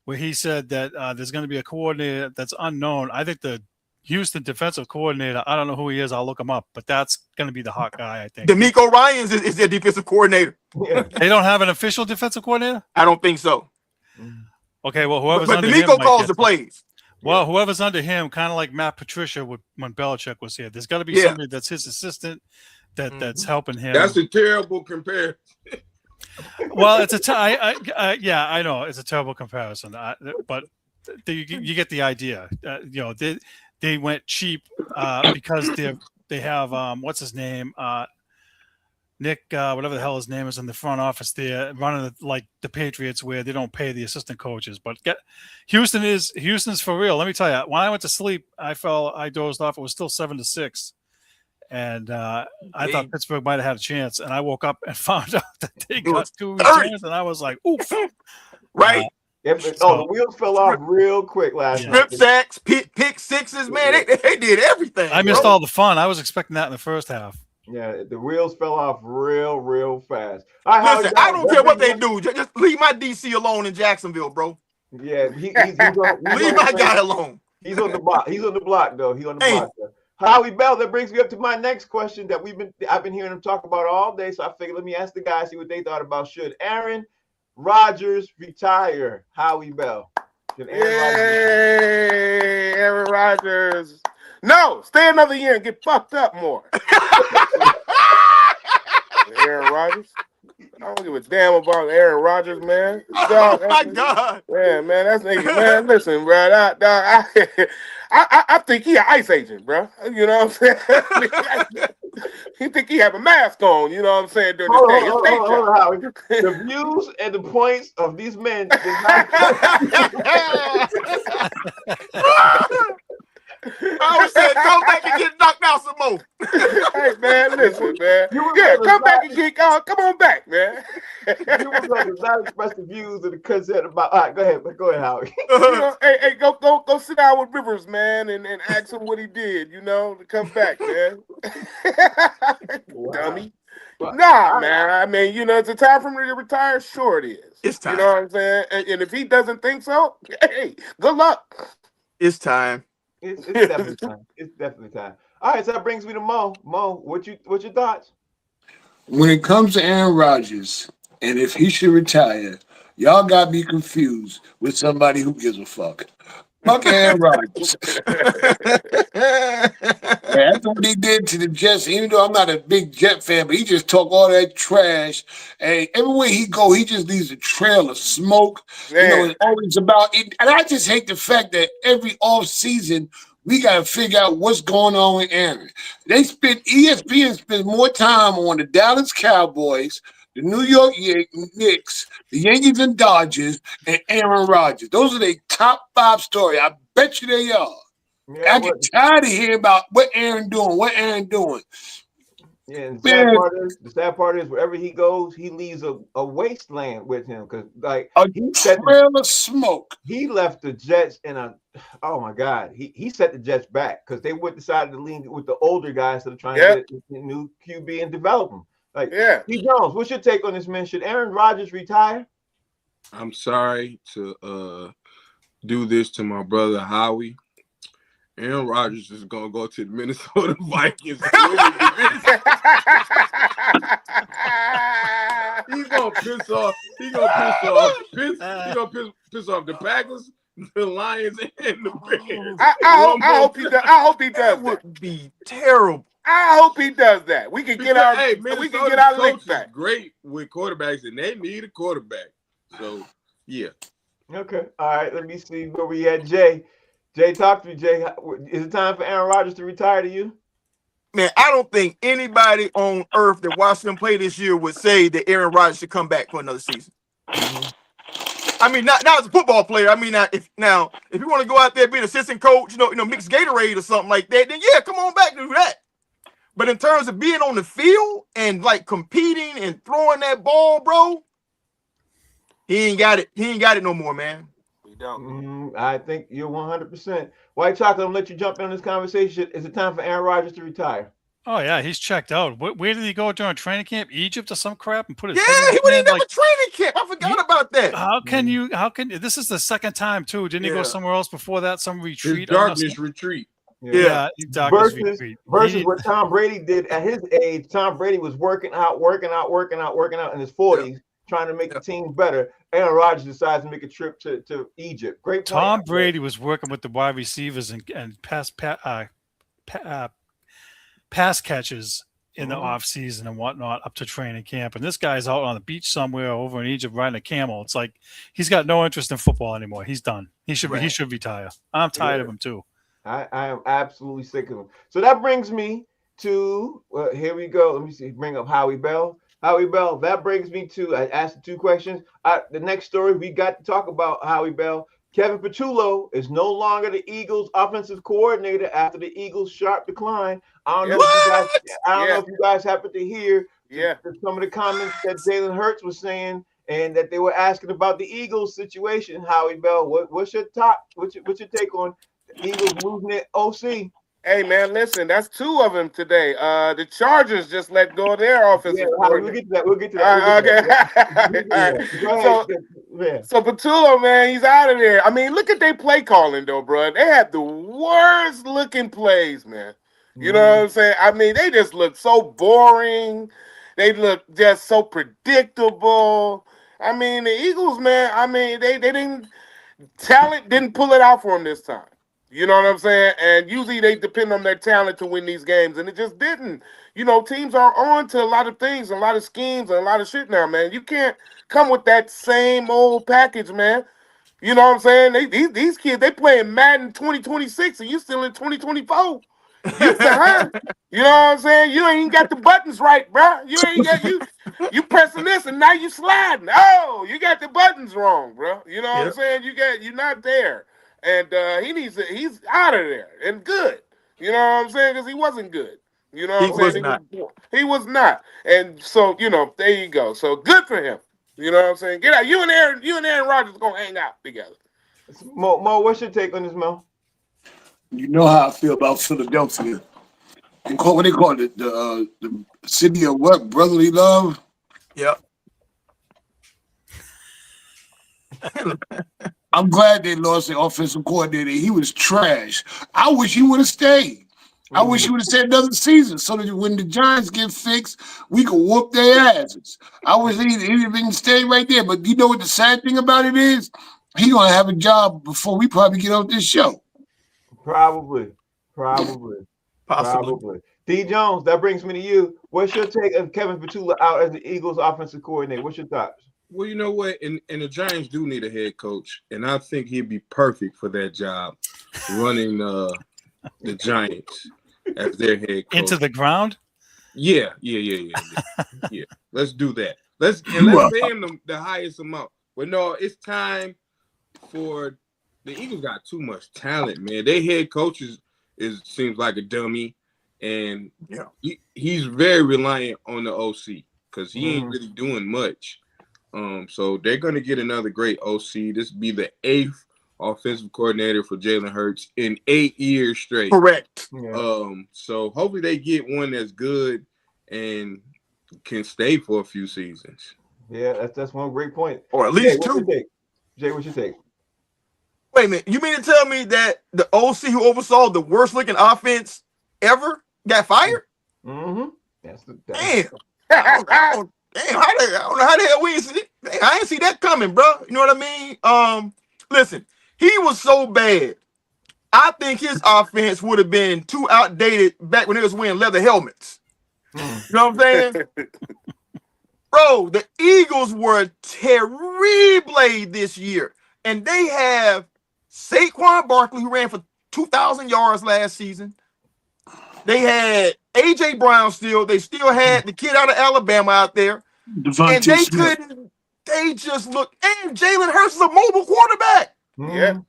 where he said that there's going to be a coordinator that's unknown. I think the Houston defensive coordinator, I don't know who he is. I'll look him up, but that's going to be the hot guy, I think. D'Amico Ryans is their defensive coordinator. Yeah. They don't have an official defensive coordinator? I don't think so. Okay, well, whoever's But under D'Amico him might calls get the some. plays. Well, whoever's under him, kind of like Matt Patricia when Belichick was here. There's got to be Yeah. somebody that's his assistant that's helping him. That's a terrible comparison. Well, it's yeah, I know it's a terrible comparison, but you get the idea. They went cheap because they have what's his name, Nick, whatever the hell his name is in the front office there, running like the Patriots, where they don't pay the assistant coaches. But Houston's for real. Let me tell you, when I went to sleep, I dozed off. It was still 7-6. And I thought Pittsburgh might have had a chance, and I woke up and found out that they got 2 returns, and I was like, "Oof!" Right? The wheels fell off real quick last night. Strip sacks, pick sixes, man. They did everything. I missed bro. all the fun. I was expecting that in the first half. Yeah, the wheels fell off real fast. All right, Listen, I don't care what they do. Just leave my DC alone in Jacksonville, bro. Yeah, he's Leave my guy alone. He's on the block. He's on the block, though. He's on the block. Though. Howie Bell, that brings me up to my next question that I've been hearing him talk about all day. So I figured let me ask the guys, see what they thought about should Aaron Rodgers retire. Howie Bell. Should Aaron Rodgers. No, stay another year and get fucked up more. Aaron Rodgers. I don't give a damn about Aaron Rodgers, man. Oh my God. Yeah, man, that's nigga. Man, listen, bro. I think he an ICE agent, bro. You know what I'm saying? He think he have a mask on. You know what I'm saying? During the day. Hold on, Howie. The views and the points of these men. I was saying, come back and get knocked out some more. Hey, man, listen, man. Yeah, come back and get come on back, man. You was like does not express the views of the consent about. All right, go ahead, Howie. You know, hey, go sit down with Rivers, man, and ask him what he did. You know, to come back, man. Wow. Dummy. Nah, man. I mean, you know, it's a time for him to retire. Sure, it is. It's time. You know what I'm saying? And if he doesn't think so, hey, good luck. It's time. It's definitely time. It's definitely time. All right, so that brings me to Mo. Mo, what's your thoughts? When it comes to Aaron Rodgers, and if he should retire, y'all got me confused with somebody who gives a fuck. Fuck Aaron Rodgers. That's what he did to the Jets. Even though I'm not a big Jet fan, but he just talk all that trash. And everywhere he go, he just leaves a trail of smoke. Man. You know, it's always about it. And I just hate the fact that every offseason we got to figure out what's going on with Aaron. ESPN spends more time on the Dallas Cowboys, the New York Knicks, the Yankees and Dodgers, and Aaron Rodgers. Those are their top 5 stories. I bet you they are. Yeah, I get tired of hearing about what Aaron doing. Yeah, and the sad part is wherever he goes, he leaves a wasteland with him because like A trail of smoke. he left the Jets in oh my God, he set the Jets back because they decided to lean with the older guys that are trying to get a new QB and develop them. Like, Yeah. P. Jones, what's your take on this, man? Should Aaron Rodgers retire? I'm sorry to do this to my brother Howie. Aaron Rodgers is gonna go to the Minnesota Vikings. He's gonna piss off. He's gonna piss off the Packers, the Lions, and the Bears. I hope he does. I hope he does. That would be terrible. I hope he does that. We can get our coach lick back. is great with quarterbacks, and they need a quarterback. So yeah. Okay. All right. Let me see where we at. Jay. Jay, talk to me. Jay, is it time for Aaron Rodgers to retire to you? Man, I don't think anybody on earth that watched him play this year would say that Aaron Rodgers should come back for another season. I mean, not as a football player. I mean, if you want to go out there and be an assistant coach, mix Gatorade or something like that, then yeah, come on back to do that. But in terms of being on the field and like competing and throwing that ball, bro, he ain't got it. He ain't got it no more, man. I think you're 100%. White Chocolate, I'm gonna let you jump in on this conversation. Is it time for Aaron Rodgers to retire? Oh yeah, he's checked out. Where did he go during training camp? Egypt or some crap and put his he went in like training camp. I forgot about that. How can this is the second time too? Didn't he go somewhere else before that? Some retreat? His darkness retreat. Yeah. Versus what Tom Brady did at his age. Tom Brady was working out in his 40s, trying to make the team better. Aaron Rodgers decides to make a trip to Egypt. Great point. Tom Brady was working with the wide receivers and pass catches in the off season and whatnot up to training camp. And this guy's out on the beach somewhere over in Egypt riding a camel. It's like he's got no interest in football anymore. He's done. He should retire. I'm tired of him too. I am absolutely sick of him. So that brings me to here we go. Let me see. Bring up Howie Bell. Howie Bell. That brings me to I asked the two questions. The next story we got to talk about Howie Bell. Kevin Petullo is no longer the Eagles' offensive coordinator after the Eagles' sharp decline. I don't know if you guys happen to hear some of the comments that Jalen Hurts was saying, and that they were asking about the Eagles situation. Howie Bell, what's your take on the Eagles losing their OC? Hey man, listen, that's two of them today. The Chargers just let go of their offensive coordinator. We'll get to that. Okay. So Petullo, man, he's out of there. I mean, look at their play calling though, bro. They had the worst looking plays, man. You know what I'm saying? I mean, they just look so boring. They look just so predictable. I mean, the Eagles, man, I mean, they didn't pull it out for them this time. You know what I'm saying? And usually they depend on their talent to win these games, and it just didn't. You know, teams are on to a lot of things, a lot of schemes, and a lot of shit now, man. You can't come with that same old package, man. You know what I'm saying? These kids, they playing Madden 2026, and you still in 2024. You behind. You know what I'm saying? You ain't even got the buttons right, bro. You ain't got you pressing this, and now you sliding. Oh, you got the buttons wrong, bro. You know what I'm saying? You're not there. And he's out of there and good. You know what I'm saying? Because he wasn't good. You know what I'm saying? He was not. And so, there you go. So good for him. You know what I'm saying? Get out. You and Aaron Rodgers are gonna hang out together. Mo, what's your take on this, Mo? You know how I feel about Philadelphia. What they call it? The city of what? Brotherly love? Yep. I'm glad they lost their offensive coordinator. He was trash. I wish he would have stayed. I wish he would have stayed another season so that when the Giants get fixed, we could whoop their asses. I wish he didn't stay right there. But you know what the sad thing about it is? He's going to have a job before we probably get off this show. Probably. D. Jones, that brings me to you. What's your take of Kevin Petullo out as the Eagles offensive coordinator? What's your thoughts? Well, you know what? And the Giants do need a head coach, and I think he'd be perfect for that job, running the Giants as their head coach. Into the ground? Yeah. Let's do that. Let's pay him the highest amount. But no, it's time for the Eagles. Got too much talent, man. Their head coach seems like a dummy, and he's very reliant on the OC because he ain't really doing much. So they're going to get another great OC. This will be the 8th offensive coordinator for Jalen Hurts in 8 years straight. Correct. So hopefully they get one that's good and can stay for a few seasons. Yeah, that's one great point. Or at least two. Jay, what's your take? Wait a minute. You mean to tell me that the OC who oversaw the worst looking offense ever got fired? Mm-hmm. Damn. I don't know how the hell we ain't see it. I ain't see that coming, bro. You know what I mean? Listen, he was so bad I think his offense would have been too outdated back when they was wearing leather helmets. You know what I'm saying? Bro, the Eagles were terrible this year. And they have Saquon Barkley, who ran for 2,000 yards last season. They had A.J. Brown still. They still had the kid out of Alabama out there. And they couldn't. They just look. And Jalen Hurts is a mobile quarterback. Yeah.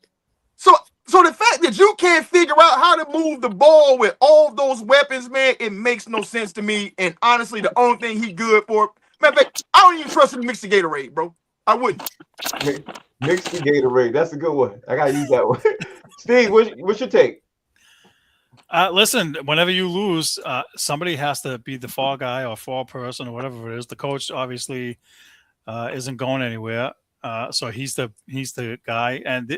So the fact that you can't figure out how to move the ball with all those weapons, man, it makes no sense to me. And honestly, the only thing he good for, matter of fact, I don't even trust him to mix the Gatorade, bro. I wouldn't. Mix the Gatorade. That's a good one. I gotta use that one. Steve, what's your take? Listen, whenever you lose, somebody has to be the fall guy or fall person or whatever it is. The coach obviously isn't going anywhere, so he's the guy. And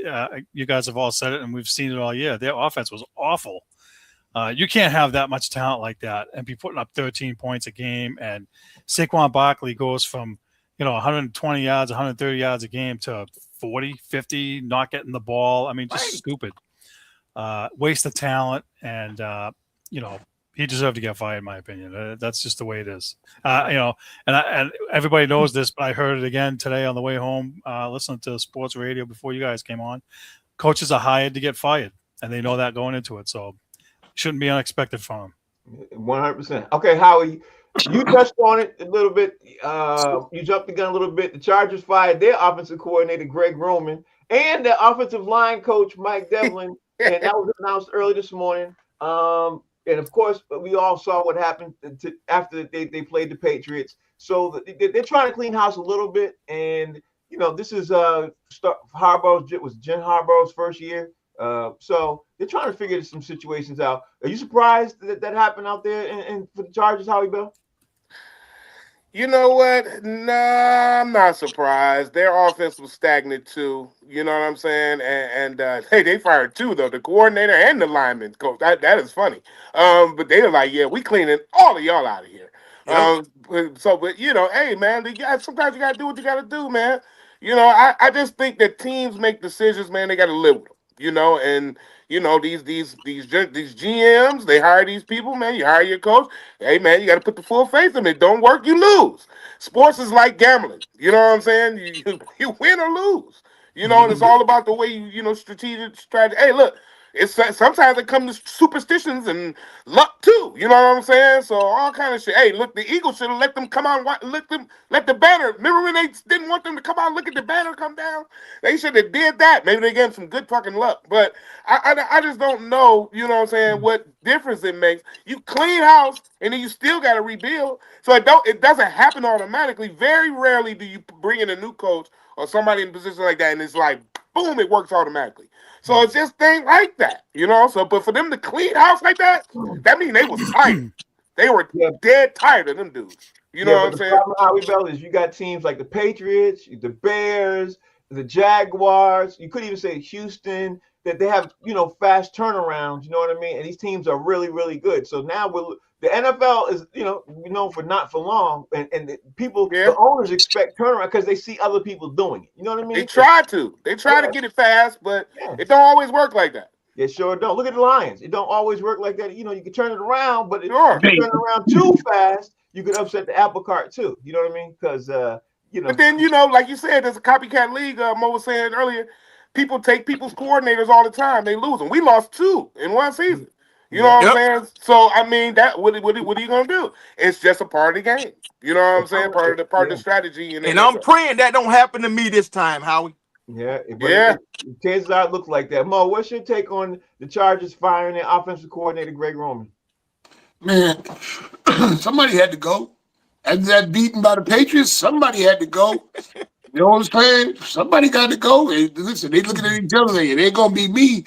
you guys have all said it, and we've seen it all year. Their offense was awful. You can't have that much talent like that and be putting up 13 points a game. And Saquon Barkley goes from 120 yards, 130 yards a game to 40, 50, not getting the ball. I mean, just stupid. Waste of talent, and he deserved to get fired, in my opinion. That's just the way it is. And everybody knows this, but I heard it again today on the way home, listening to sports radio before you guys came on. Coaches are hired to get fired, and they know that going into it, so shouldn't be unexpected from them. 100%. Okay, Howie, you touched on it a little bit. You jumped the gun a little bit. The Chargers fired their offensive coordinator, Greg Roman, and their offensive line coach, Mike Devlin. And that was announced early this morning. And of course, we all saw what happened after they played the Patriots. So they're trying to clean house a little bit. And this is Jen Harbaugh's first year. So they're trying to figure some situations out. Are you surprised that happened out there and for the Chargers, Howie Bell? You know what? Nah, I'm not surprised. Their offense was stagnant too. You know what I'm saying? And hey, they fired two though, the coordinator and the lineman coach. That is funny. But they were like, yeah, we cleaning all of y'all out of here. Yep. But hey man, sometimes you gotta do what you gotta do, man. I just think that teams make decisions, man. They gotta live with them. And these GMs, they hire these people, man. You hire your coach. Hey, man, you got to put the full faith in it. Don't work, you lose. Sports is like gambling. You know what I'm saying? You win or lose. And it's all about the way you strategic strategy. Hey, look, it's sometimes it comes to superstitions and luck too. You know what I'm saying? So all kind of shit. Hey, look, the Eagles should have let them come out, let the banner. Remember when they didn't want them to come out, look at the banner come down? They should have did that. Maybe they gave some good fucking luck. But I just don't know. You know what I'm saying? What difference it makes? You clean house and then you still got to rebuild. So it doesn't happen automatically. Very rarely do you bring in a new coach or somebody in a position like that and it's like boom, it works automatically. So it's just things like that, So, but for them to clean house like that, that means they was tired. They were dead tired of them dudes. You know what I'm saying? The problem, Howie Bell, is you got teams like the Patriots, the Bears, the Jaguars. You could even say Houston, that they have fast turnarounds. You know what I mean? And these teams are really, really good. So now the NFL is for not for long, and the people, the owners expect turnaround because they see other people doing it. You know what I mean? They try to get it fast, but it don't always work like that. It sure don't. Look at the Lions. It don't always work like that. You can turn it around, but if you turn it around too fast, you could upset the apple cart too. You know what I mean? Because But then like you said, there's a copycat league. Mo was saying earlier, people take people's coordinators all the time. They lose them. We lost 2 in one season. You know what I'm saying? So I mean, what are you gonna do? It's just a part of the game. You know what I'm saying? Part of the strategy. And I'm praying that don't happen to me this time, Howie. Chances are it looks like that. Mo, what's your take on the Chargers firing their offensive coordinator Greg Roman? Man, somebody had to go. After that beaten by the Patriots, somebody had to go. You know what I'm saying? Somebody got to go. Hey, listen, they looking at each other saying, it ain't going to be me. He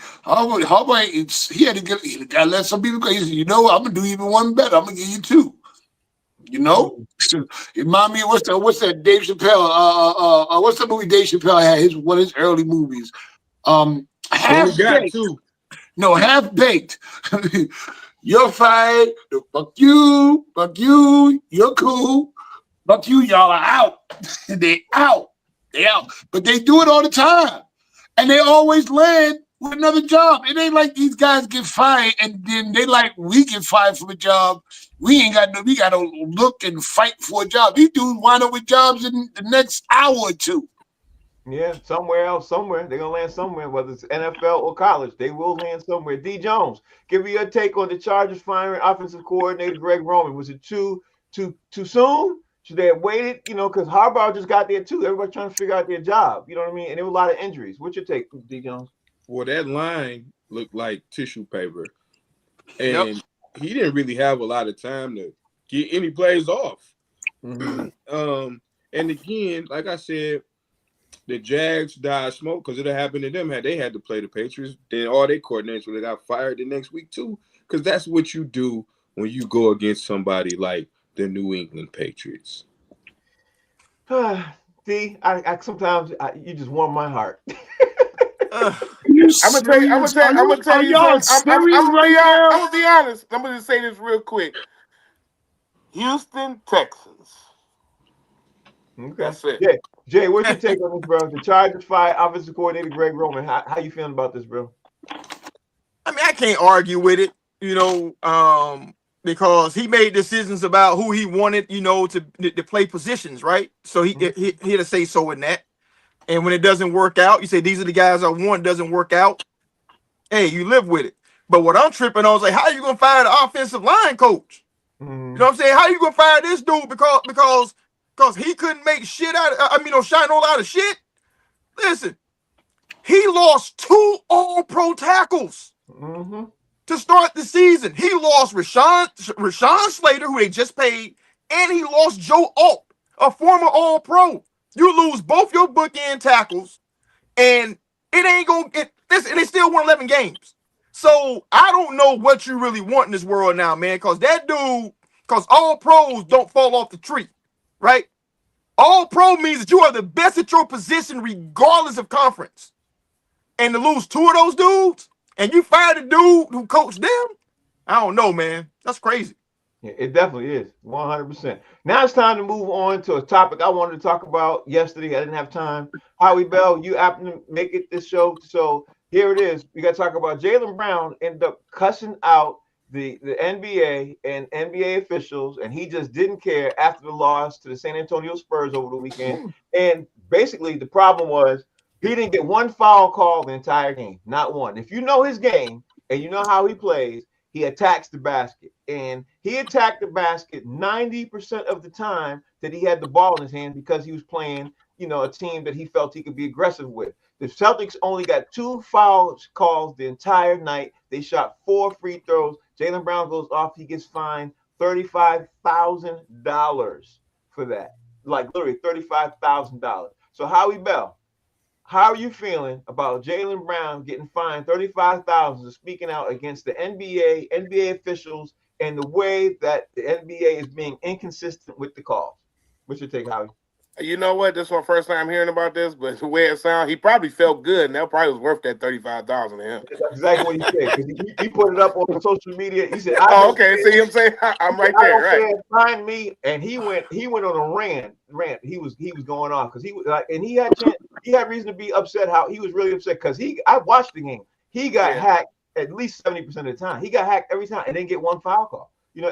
had to got to let some people go. He said, I'm going to do even one better. I'm going to give you 2. Remind me, what's that Dave Chappelle, what's the movie Dave Chappelle had? One of his early movies. Half-Baked. No, Half-Baked. You're fired. Fuck you. You're cool. Fuck you, y'all are out. They out. But they do it all the time. And they always land with another job. It ain't like these guys get fired and then they like, we get fired from a job. We got to look and fight for a job. These dudes wind up with jobs in the next hour or two. Yeah, somewhere else, somewhere. They're going to land somewhere, whether it's NFL or college. They will land somewhere. D. Jones, give me your take on the Chargers firing offensive coordinator Greg Roman. Was it too soon? Should they have waited? You know, because Harbaugh just got there too. Everybody's trying to figure out their job. You know what I mean? And there were a lot of injuries. What's your take, D. Jones? Well, that line looked like tissue paper. And he didn't really have a lot of time to get any plays off. Mm-hmm. And again, like I said, the Jags died smoke because it happened to them. Had they had to play the Patriots, then all their coordinators would have got fired the next week too. Because that's what you do when you go against somebody like the New England Patriots. D, I sometimes you just warm my heart. I'm gonna tell you I'm gonna be honest. I'm gonna just say this real quick. Houston Texans. Okay. That's it. Yeah. Jay, what's your take on this, bro? The Chargers fired offensive coordinator Greg Roman. How you feeling about this, bro? I mean, I can't argue with it, you know, because he made decisions about who he wanted, you know, to play positions, right? So he had to say so in that. And when it doesn't work out, you say, these are the guys I want, doesn't work out. Hey, you live with it. But what I'm tripping on is like, how are you going to fire the offensive line coach? You know what I'm saying? How are you going to fire this dude because he couldn't make shit out of, shine all out of shit? Listen, he lost 2 all-pro tackles to start the season. He lost Rashawn Slater, who they just paid, and he lost Joe Alt, a former all-pro. You lose both your bookend tackles, and it ain't going to get this, and they still won 11 games. So I don't know what you really want in this world now, man, because all pros don't fall off the tree, right? All pro means that you are the best at your position regardless of conference. And to lose 2 of those dudes, and you fire the dude who coached them, I don't know, man. That's crazy. Yeah, it definitely is, 100%. Now it's time to move on to a topic I wanted to talk about yesterday. I didn't have time. Howie Bell, you happen to make it this show, so here it is. We got to talk about Jaylen Brown ended up cussing out the NBA and NBA officials, and he just didn't care after the loss to the San Antonio Spurs over the weekend. And basically, the problem was he didn't get one foul call the entire game, not one. If you know his game and you know how he plays, he attacks the basket. And he attacked the basket 90% of the time that he had the ball in his hand because he was playing, you know, a team that he felt he could be aggressive with. The Celtics only got 2 foul calls the entire night. They shot 4 free throws. Jaylen Brown goes off. He gets fined $35,000 for that. Like literally $35,000. So Howie Bell, how are you feeling about Jaylen Brown getting fined $35,000 for speaking out against the NBA officials, and the way that the NBA is being inconsistent with the calls? What's your take, Howie? You know what? This is my first time hearing about this, but the way it sounds, he probably felt good, and that probably was worth that $35,000 to him. That's exactly what he said. He put it up on social media. He said, okay. See what I'm saying? I'm right there, right? Find me, and he went on a rant. He was going off because he was like, and he had reason to be upset. How he was really upset because I watched the game. He got hacked at least 70% of the time. He got hacked every time and didn't get one foul call. You know,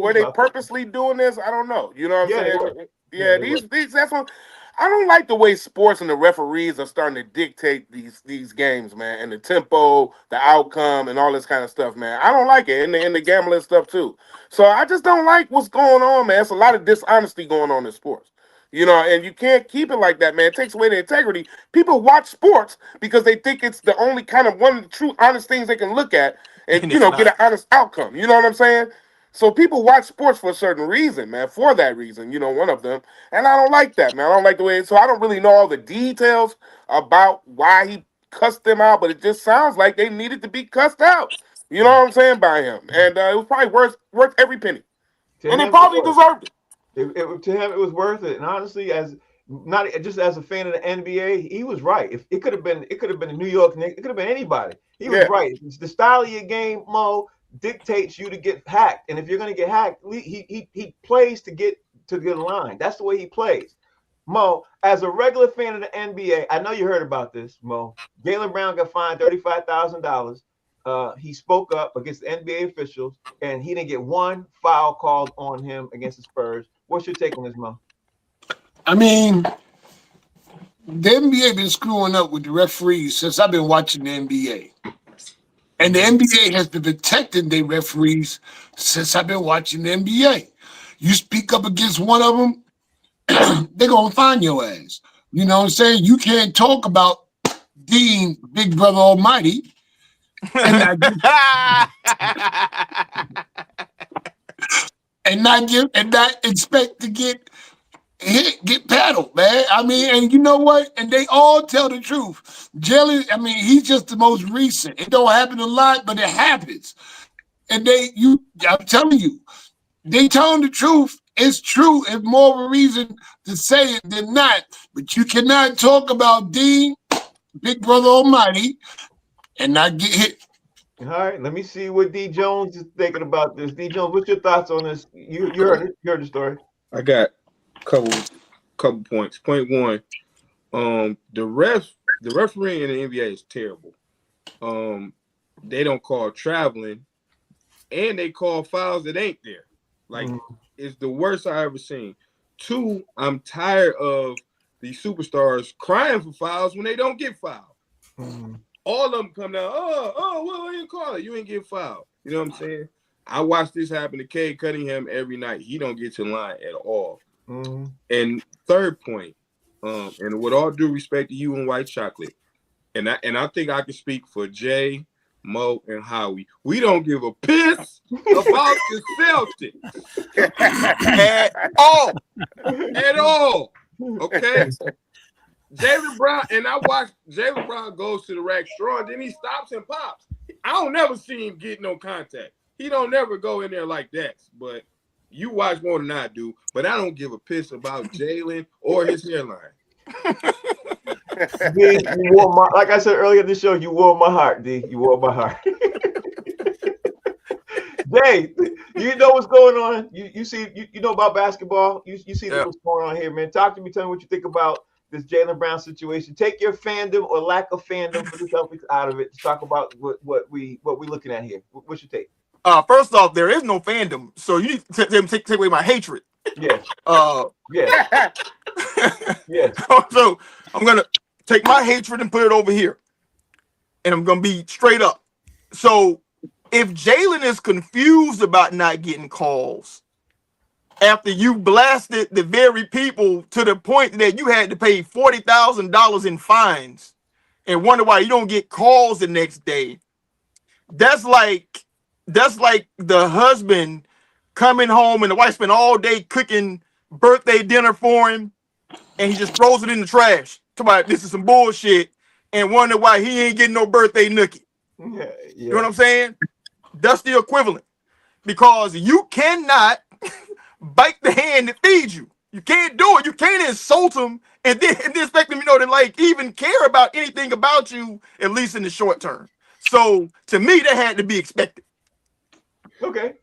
were they purposely doing this? I don't know. You know what I'm saying? Yeah, these that's what I don't like the way sports and the referees are starting to dictate these games, man, and the tempo, the outcome, and all this kind of stuff, man. I don't like it, and the gambling stuff too. So I just don't like what's going on, man. It's a lot of dishonesty going on in sports. You know, and you can't keep it like that, man. It takes away the integrity. People watch sports because they think it's the only kind of one of the true honest things they can look at and you know, get an honest outcome. You know what I'm saying? So people watch sports for a certain reason, man, for that reason, you know, one of them. And I don't like that, man. I don't like the way so I don't really know all the details about why he cussed them out, but it just sounds like they needed to be cussed out. You know what I'm saying, by him. And it was probably worth every penny. And they probably deserved it. To him, it was worth it. And honestly, as a fan of the NBA, he was right. If it could have been the New York Knicks, it could have been anybody. He was right. It's the style of your game, Mo, dictates you to get hacked. And if you're going to get hacked, he plays to get to the line. That's the way he plays. Mo, as a regular fan of the NBA, I know you heard about this, Mo. Jaylen Brown got fined $35,000. He spoke up against the NBA officials, and he didn't get one foul called on him against the Spurs. What's your take on this, Mo? I mean, the NBA been screwing up with the referees since I've been watching the NBA. And the NBA has been protecting their referees since I've been watching the NBA. You speak up against one of them, they're going to find your ass. You know what I'm saying? You can't talk about Dean, Big Brother Almighty, and not expect to get hit, get paddled, man. I mean, and you know what? And they all tell the truth. Jelly, I mean, he's just the most recent. It don't happen a lot, but it happens. And I'm telling you, they telling the truth. It's true. It's more of a reason to say it than not. But you cannot talk about Dean, Big Brother Almighty, and not get hit. All right, let me see what D. Jones is thinking about this. D. Jones, what's your thoughts on this? You heard the story. I got a couple points. Point one, the refereeing in the NBA is terrible. They don't call traveling, and they call fouls that ain't there. Like, it's the worst I ever seen. Two, I'm tired of these superstars crying for fouls when they don't get fouled. All of them come down, well, I didn't call it. You ain't get fouled. You know what I'm saying? I watch this happen to Cade Cunningham every night. He don't get to the line at all. And third point, and with all due respect to you and White Chocolate, and I think I can speak for Jay, Mo, and Howie. We don't give a piss about the Celtics at all. At all. Okay? Jaylen Brown, and I watched Jaylen Brown goes to the rack strong, then he stops and pops. I don't never see him get no contact. He don't never go in there like that. But you watch more than I do, but I don't give a piss about Jaylen or his hairline. D, like I said earlier in the show, you warmed my heart, D. You warmed my heart. Jay, you know what's going on? You see, you know about basketball. You see what's going on here, man. Talk to me. Tell me what you think about this Jaylen Brown situation. Take your fandom or lack of fandom for the Celtics out of it. To talk about what we looking at here. What's your take? First off, there is no fandom, so you need to take away my hatred. Yes. Yes. Yes. So I'm gonna take my hatred and put it over here, and I'm gonna be straight up. So if Jaylen is confused about not getting calls after you blasted the very people to the point that you had to pay $40,000 in fines and wonder why you don't get calls the next day, that's like the husband coming home and the wife spent all day cooking birthday dinner for him, and he just throws it in the trash. Talk about this is some bullshit, and wonder why he ain't getting no birthday nookie. Yeah. You know what I'm saying? That's the equivalent, because you cannot bite the hand that feeds you. You can't do it. You can't insult him and then expect him, to like even care about anything about you, at least in the short term. So to me, that had to be expected. Okay.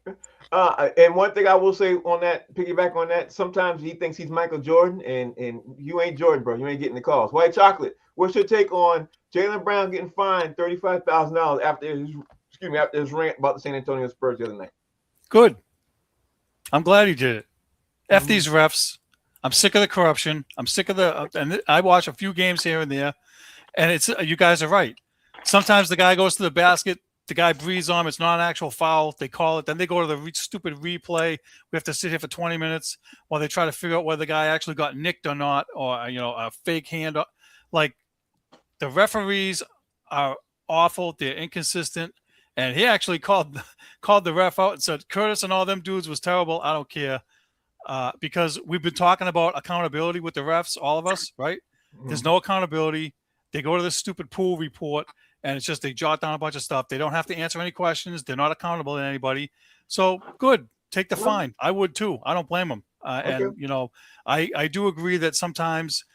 And one thing I will say on that, piggyback on that, sometimes he thinks he's Michael Jordan, and you ain't Jordan, bro. You ain't getting the calls. White Chocolate, what's your take on Jaylen Brown getting fined $35,000 after his rant about the San Antonio Spurs the other night? Good. I'm glad he did it. F these refs. I'm sick of the corruption. I'm sick of and I watch a few games here and there, and it's you guys are right. Sometimes the guy goes to the basket, the guy breathes on him, it's not an actual foul. They call it, then they go to the stupid replay. We have to sit here for 20 minutes while they try to figure out whether the guy actually got nicked or not, or a fake hand. Like, the referees are awful. They're inconsistent. And he actually called the ref out and said, Curtis and all them dudes was terrible. I don't care. Because we've been talking about accountability with the refs, all of us, right? There's no accountability. They go to this stupid pool report, and it's just they jot down a bunch of stuff. They don't have to answer any questions. They're not accountable to anybody. So good. Take the fine. I would too. I don't blame them. And, I do agree that sometimes,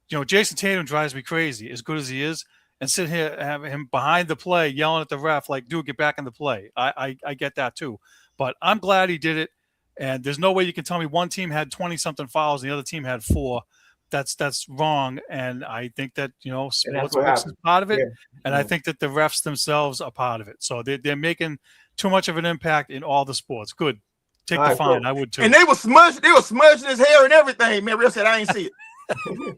Jason Tatum drives me crazy, as good as he is. And sit here and have him behind the play yelling at the ref like, dude, get back in the play. I get that too. But I'm glad he did it. And there's no way you can tell me one team had 20-something fouls and the other team had 4. that's wrong, and I think that And that's sports what books is happened. part of it, Yeah. and I think that the refs themselves are part of it. So they're making too much of an impact in all the sports. Good, take All the right, fine. so- I would too. And they were smudging his hair and everything. Man, Real said I ain't see it.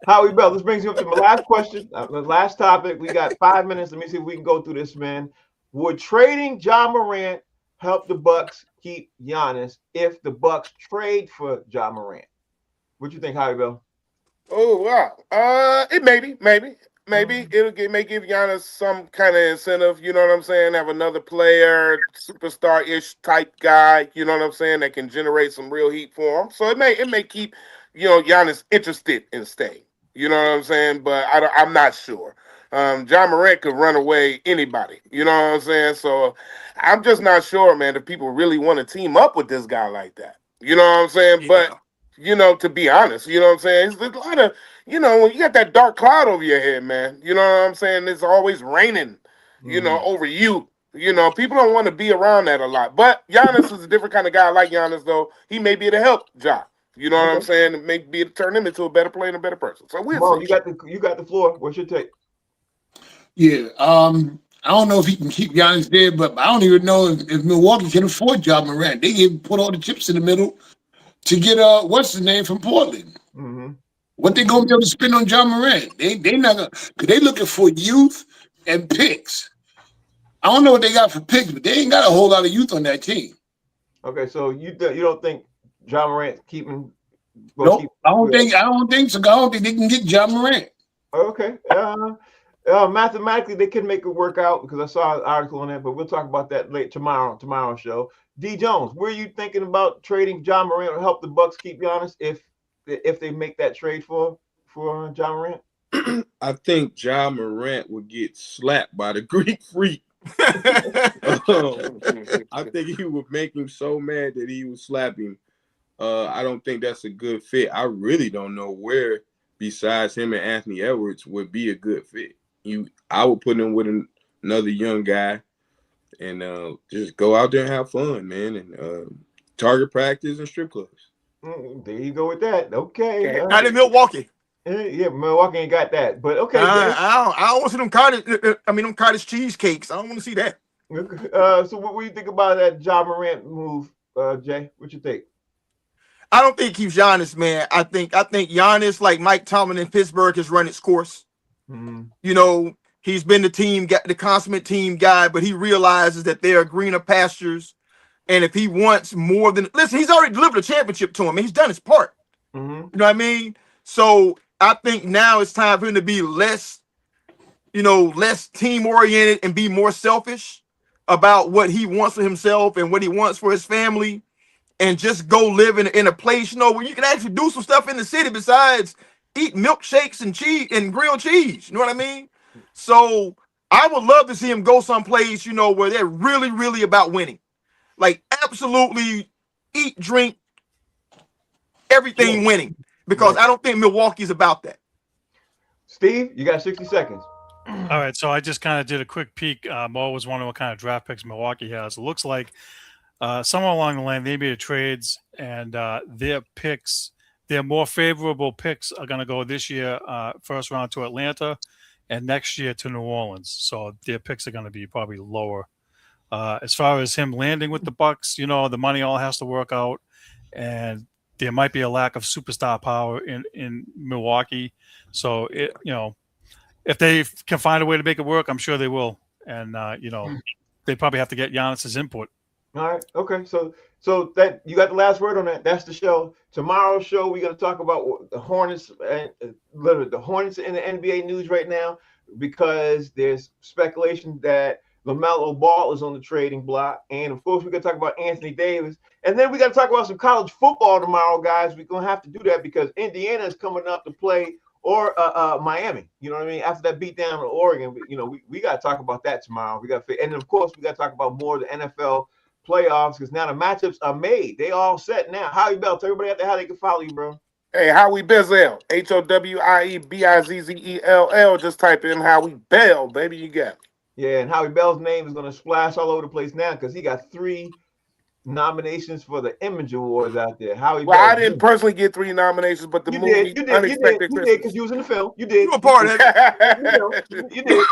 Howie Bell, this brings me up to my last question. The last topic. We got 5 minutes. Let me see if we can go through this, man. Would trading John Morant help the Bucks keep Giannis if the Bucks trade for John Morant? What you think, Howie Bell? Oh wow. It maybe it may give Giannis some kind of incentive. You know what I'm saying? Have another player, superstar-ish type guy. You know what I'm saying? That can generate some real heat for him. So it may keep Giannis interested in staying. You know what I'm saying? But I'm not sure. John Morant could run away anybody. You know what I'm saying? So I'm just not sure, man, if people really want to team up with this guy like that. You know what I'm saying? Yeah. But to be honest, you know what I'm saying? There's a lot of, when you got that dark cloud over your head, man, you know what I'm saying? It's always raining, over you. People don't want to be around that a lot. But Giannis is a different kind of guy. I like Giannis, though. He may be able to help Ja. You know what I'm saying? It may be able to turn him into a better player and a better person. So we'll Mom, see. you got the floor. What's your take? Yeah. I don't know if he can keep Giannis there, but I don't even know if Milwaukee can afford John Morant. They put all the chips in the middle to get what's his name from Portland. Mm-hmm. What they gonna be able to spend on John Morant? They not gonna, because they looking for youth and picks. I don't know what they got for picks, but they ain't got a whole lot of youth on that team. Okay, so you don't think John Morant keeping? Nope, I don't think so. I don't think they can get John Morant. Okay. Mathematically, they can make it work out because I saw an article on that, but we'll talk about that tomorrow's show. D. Jones, were you thinking about trading John Morant to help the Bucks keep Giannis if they make that trade for John Morant? I think John Morant would get slapped by the Greek Freak. I think he would make him so mad that he would slap him. I don't think that's a good fit. I really don't know where besides him and Anthony Edwards would be a good fit. I would put him with another young guy and just go out there and have fun, man, and target practice and strip clubs. There you go with that. Okay. Not in Milwaukee. Yeah, Milwaukee ain't got that, but okay. I don't want to see them cottage cheesecakes. I don't want to see that. So what do you think about that John Morant move, Jay? What you think? I don't think he's Giannis, man. I think Giannis, like Mike Tomlin in Pittsburgh, has run its course. Mm-hmm. He's been the consummate team guy, but he realizes that there are greener pastures. And if he wants more than, listen, he's already delivered a championship to him, and he's done his part. Mm-hmm. You know what I mean? So I think now it's time for him to be less team oriented and be more selfish about what he wants for himself and what he wants for his family, and just go live in a place, where you can actually do some stuff in the city besides eat milkshakes and cheese and grilled cheese. You know what I mean? So I would love to see him go someplace, where they're really, really about winning. Like absolutely eat, drink, everything winning. Because I don't think Milwaukee's about that. Steve, you got 60 seconds. All right, so I just kind of did a quick peek. Mo was wondering what kind of draft picks Milwaukee has. It looks like somewhere along the line they made trades, and their more favorable picks are going to go this year, first round to Atlanta, and next year to New Orleans. So their picks are going to be probably lower. As far as him landing with the Bucks, the money all has to work out, and there might be a lack of superstar power in Milwaukee. So if they can find a way to make it work, I'm sure they will. And they probably have to get Giannis's input. All right. Okay. So that you got the last word on that. That's the show. Tomorrow's show, we're going to talk about the Hornets and literally the Hornets in the NBA news right now, because there's speculation that LaMelo Ball is on the trading block. And of course, we're going to talk about Anthony Davis. And then we got to talk about some college football tomorrow, guys. We're going to have to do that because Indiana is coming up to play or Miami. You know what I mean? After that beat down in Oregon, we got to talk about that tomorrow. And of course, we got to talk about more of the NFL playoffs because now the matchups are made. They all set now. Howie Bell, tell everybody out there how they can follow you, bro. Hey, Howie Bizzell, HOWIEBIZZELL. Just type in Howie Bell, baby. You got it. Yeah, and Howie Bell's name is going to splash all over the place now because he got 3 nominations for the Image Awards out there. Howie Well, Bell, I didn't personally get 3 nominations, but the you movie did Unexpected because Christmas. you was in the film. You did. You a part of it. You did.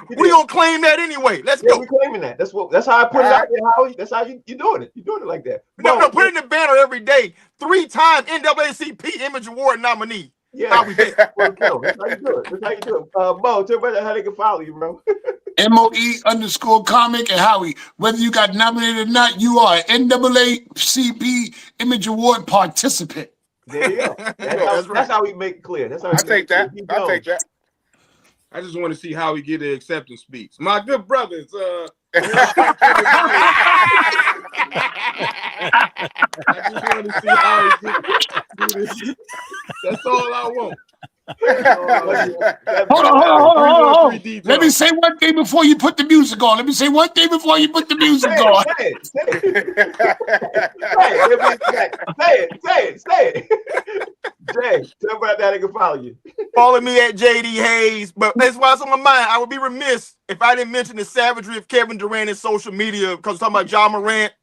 We gonna claim that anyway. Let's Yeah, go. we claiming that. That's how I put it out there, Howie. That's how you doing it. You doing it like that. No, put it in the banner every day. 3-time NAACP Image Award nominee. Yeah, Howie Bell. for the film. That's how you do it. That's how you do it. Mo, tell everybody how they can follow you, bro. MOE_comic and Howie. Whether you got nominated or not, you are an NAACP Image Award participant. There you go. That's how we make it clear. That's how we I'll take that. I'll take that. I just want to see how he get the acceptance speech. My good brothers, I just want to see how he do this. That's all I want. Hold on. Let me say one thing before you put the music on. Say it. Jay, tell everybody how they can follow you. Follow me at JD Hayes. But that's why it's on my mind. I would be remiss if I didn't mention the savagery of Kevin Durant in social media because we're talking about Ja Morant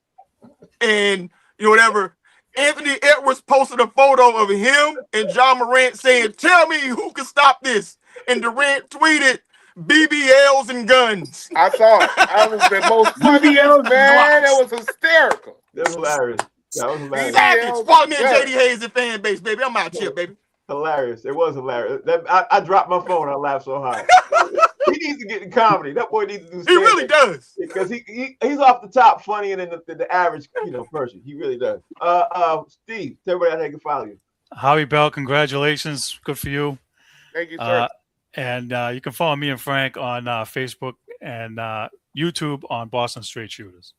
and whatever. Anthony Edwards posted a photo of him and Ja Morant saying, "Tell me who can stop this." And Durant tweeted, "BBLs and guns." I saw it. I was the most funniest, man. That was hysterical. That was hilarious. Savage. Follow me at JD Hayes and fan base, baby. I'm out here, baby. Hilarious. It was hilarious. I dropped my phone. I laughed so hard. He needs to get in comedy. That boy needs to do. He really does because he's off the top funnier than the average person. He really does. Steve, tell everybody how they can follow you. Howie Bell, congratulations. Good for you. Thank you, sir. And you can follow me and Frank on Facebook and YouTube on Boston Straight Shooters.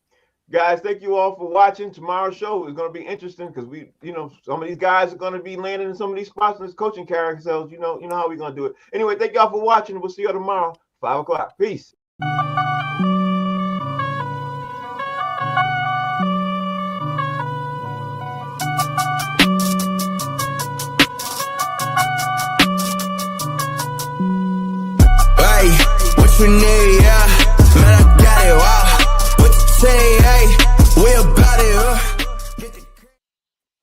Guys, thank you all for watching. Tomorrow's show is going to be interesting because some of these guys are going to be landing in some of these spots in this coaching carousels. You know how we're going to do it. Anyway, thank y'all for watching. We'll see you tomorrow, 5 o'clock. Peace. Hey, what you need, yeah.